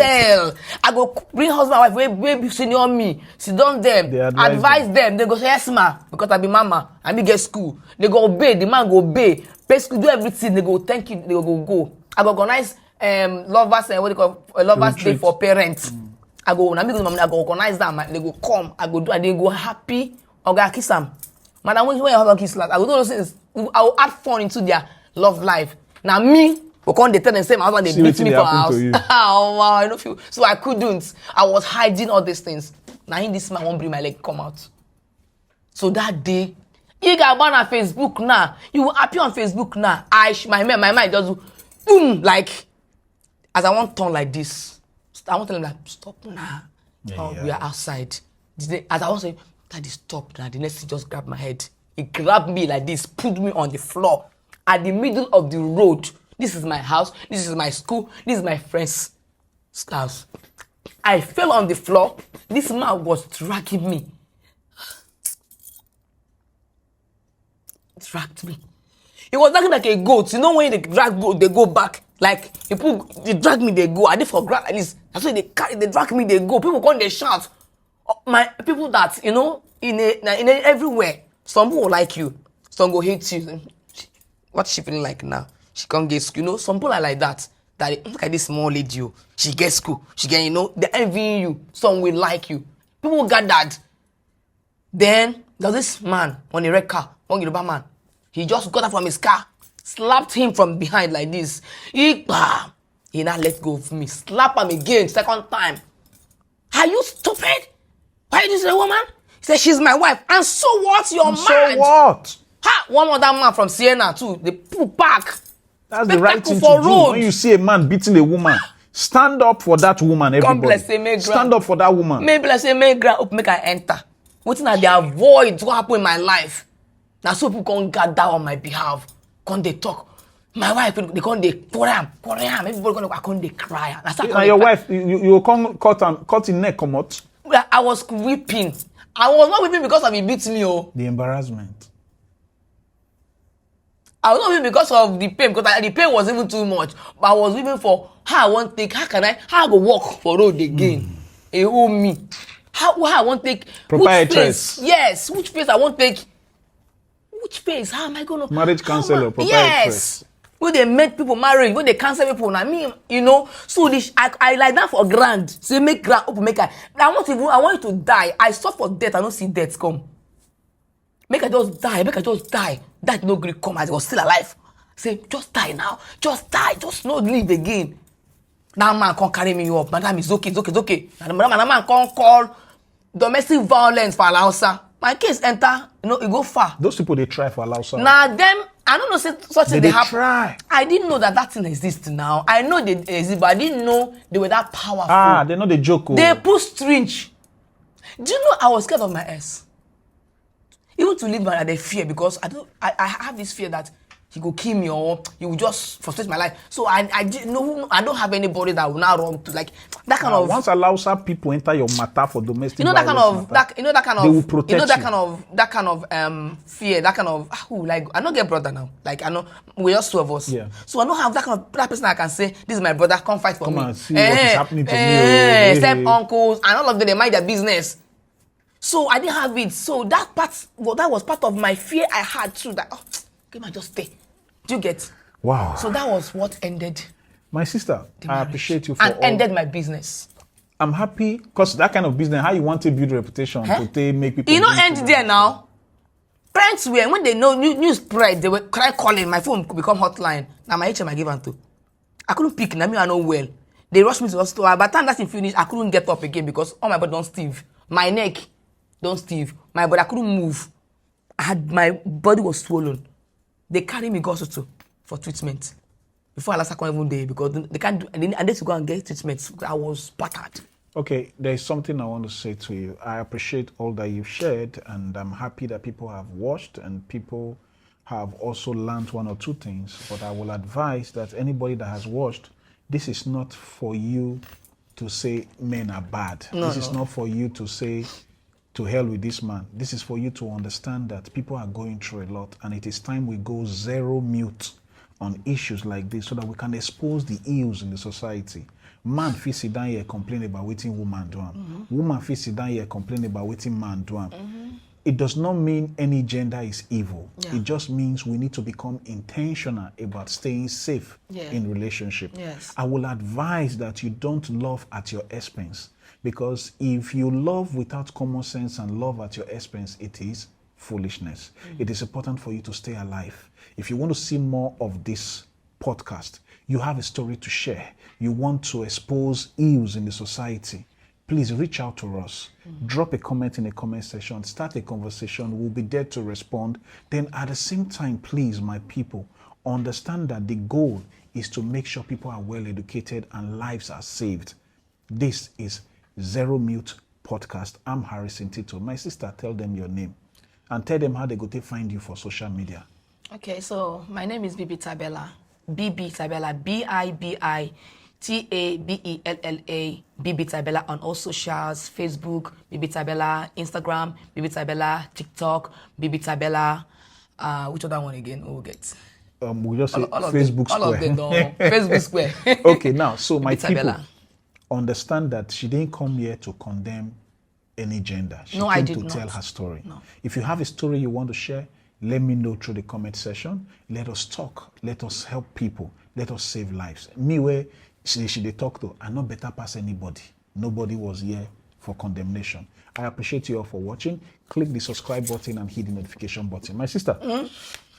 I go bring husband and wife, way senior me. Sit down them, advise them. They go say yes ma, because I be mama. I be get school. They go obey. The man go obey. Pay school, do everything. They go thank you. They go. I go organize lovers what they call lovers day for parents. I go organize them. They go come. I go do. And they go happy. I go kiss them. Madam, when you have a kiss, I go do those things. I will add fun into their love life. Now me, we can't tell them same husband they beat me for house. Oh wow, I don't feel. So I couldn't. I was hiding all these things. Now in this man won't bring my leg come out. So that day, you got one on Facebook now. You will appear on Facebook now. My mind just boom like as I want turn like this. I want to tell them like stop now. We are outside. As I want to say, Daddy, stop now. The next thing just grabbed my head. He grabbed me like this, put me on the floor at the middle of the road. This is my house. This is my school. This is my friend's house. I fell on the floor. This man was dragging me. Dragged me. He was dragging like a goat. You know when they drag goat, they go back. Like they drag me, they go. I did for grab at least. That's why they drag me, they go. People come, they shout. My people that in everywhere. Some people will like you, some will hate you. What's she feeling like now? She can't get school. Some people are like that. That look at this small lady. She gets school. She get they're envying you. Some will like you. People got that. Then there's this man on a red car, one Yoruba man. He just got up from his car, slapped him from behind like this. He now let go of me. Slap him again, second time. Are you stupid? Why did you say woman? He said, she's my wife. And so what? You're mad. So what? One other man from Siena too. They put back. That's the right thing to do. When you see a man beating a woman, stand up for that woman, everybody. Stand up for that woman. Maybe let's say, make I enter. What thing they avoid what happened in my life? Now so people can't gather on my behalf. Can't they talk? My wife, they can't they Korean. Everybody can't they cry. And your wife, you can't cut his neck come out. I was weeping. I was not weeping because of he beat me. The embarrassment. I was not weeping because of the pain, because the pain was even too much. But I was weeping for how I go walk for road again. It owe me. How I want to take proprietress. Yes, which face I want to take. Which face? How am I gonna marriage counselor, proprietress. Yes. When they make people marry, when they cancel people, I mean, so this I like that for grand. So make grand open, make I want you to die. I suffer death, I don't see death come. Make I just die, That no Greek come, I was still alive. Say, just die now, just die, just not live again. That man can't carry me up. Madam, it's okay. And man can't call domestic violence for Alausa. My case enter, it go far. Those people, they try for Alausa. Now them, I don't know such thing they happen. Try. I didn't know that thing exists now. I know they exist, but I didn't know they were that powerful. They know the joke. They push strange. Do you know I was scared of my ex? Even to live by the fear, because I have this fear that he will kill me or he will just frustrate my life. So I don't have anybody that will now run to like that kind of. Once Alausa people enter your matter for domestic that kind of they will protect that kind of fear, that kind of like I don't get brother now. Like I know we're just two of us. Yeah. So I don't have that person I can say this is my brother, come fight for me. Come and see what is happening to me. Step uncles and all of them, they mind their business. So I didn't have it. So that was part of my fear I had too. That can I just stay? Do you get? Wow. So that was what ended My sister, the I marriage. appreciate you for and all. ended my business. I'm happy because that kind of business, how you want to build reputation to make people. You know, end there now. Parents were, when they know news spread, they were cry calling. My phone could become hotline. Now my HM I give them to. I couldn't pick. Now me I know well. They rushed me to the hospital. By the time that thing finished, I couldn't get up again because all my body don't stiff. My neck don't stiff. My body I couldn't move. My body was swollen. They carried me go hospital for treatment. Before I last second even day because they can't do. I need to go and get treatment. I was battered. Okay, there's something I want to say to you. I appreciate all that you've shared, and I'm happy that people have watched and people have also learned one or two things. But I will advise that anybody that has watched, this is not for you to say men are bad. This is not for you to say to hell with this man. This is for you to understand that people are going through a lot, and it is time we go zero mute on issues like this so that we can expose the ills in the society. Man fit sit down here complain about wetin woman do am. Woman fit sit down here complain about wetin man do am. It does not mean any gender is evil. Yeah. It just means we need to become intentional about staying safe in relationship. Yes. I will advise that you don't love at your expense, because if you love without common sense and love at your expense, it is foolishness. It is important for you to stay alive. If you want to see more of this podcast, you have a story to share, you want to expose ills in the society, please reach out to us. Drop a comment in the comment section, start a conversation. We'll be there to respond. Then at the same time, please, my people, understand that the goal is to make sure people are well educated and lives are saved. This is Zero Mute Podcast. I'm Harrison Tito. My sister, tell them your name and tell them how they go to find you for social media. Okay, so my name is Bibi Tabella. Bibi Tabella, Bibittabella, Bibi Tabella on all socials, Facebook, Bibi Tabella, Instagram, Bibi Tabella, TikTok, Bibi Tabella. Which other one again? We'll get. We'll just say All Facebook Square. Square. All of them, no. Facebook Square. Okay, now, so my Bibi people, Tabella. understand that she didn't come here to condemn any gender. She No, came I did to not. tell her story. No. If you have a story you want to share, let me know through the comment section. Let us talk. Let us help people. Let us save lives. Me, where she dey talk to, I not better pass anybody. Nobody was here for condemnation. I appreciate you all for watching. Click the subscribe button and hit the notification button. My sister,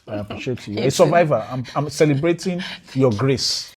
I appreciate you. You're a survivor. I'm celebrating your grace.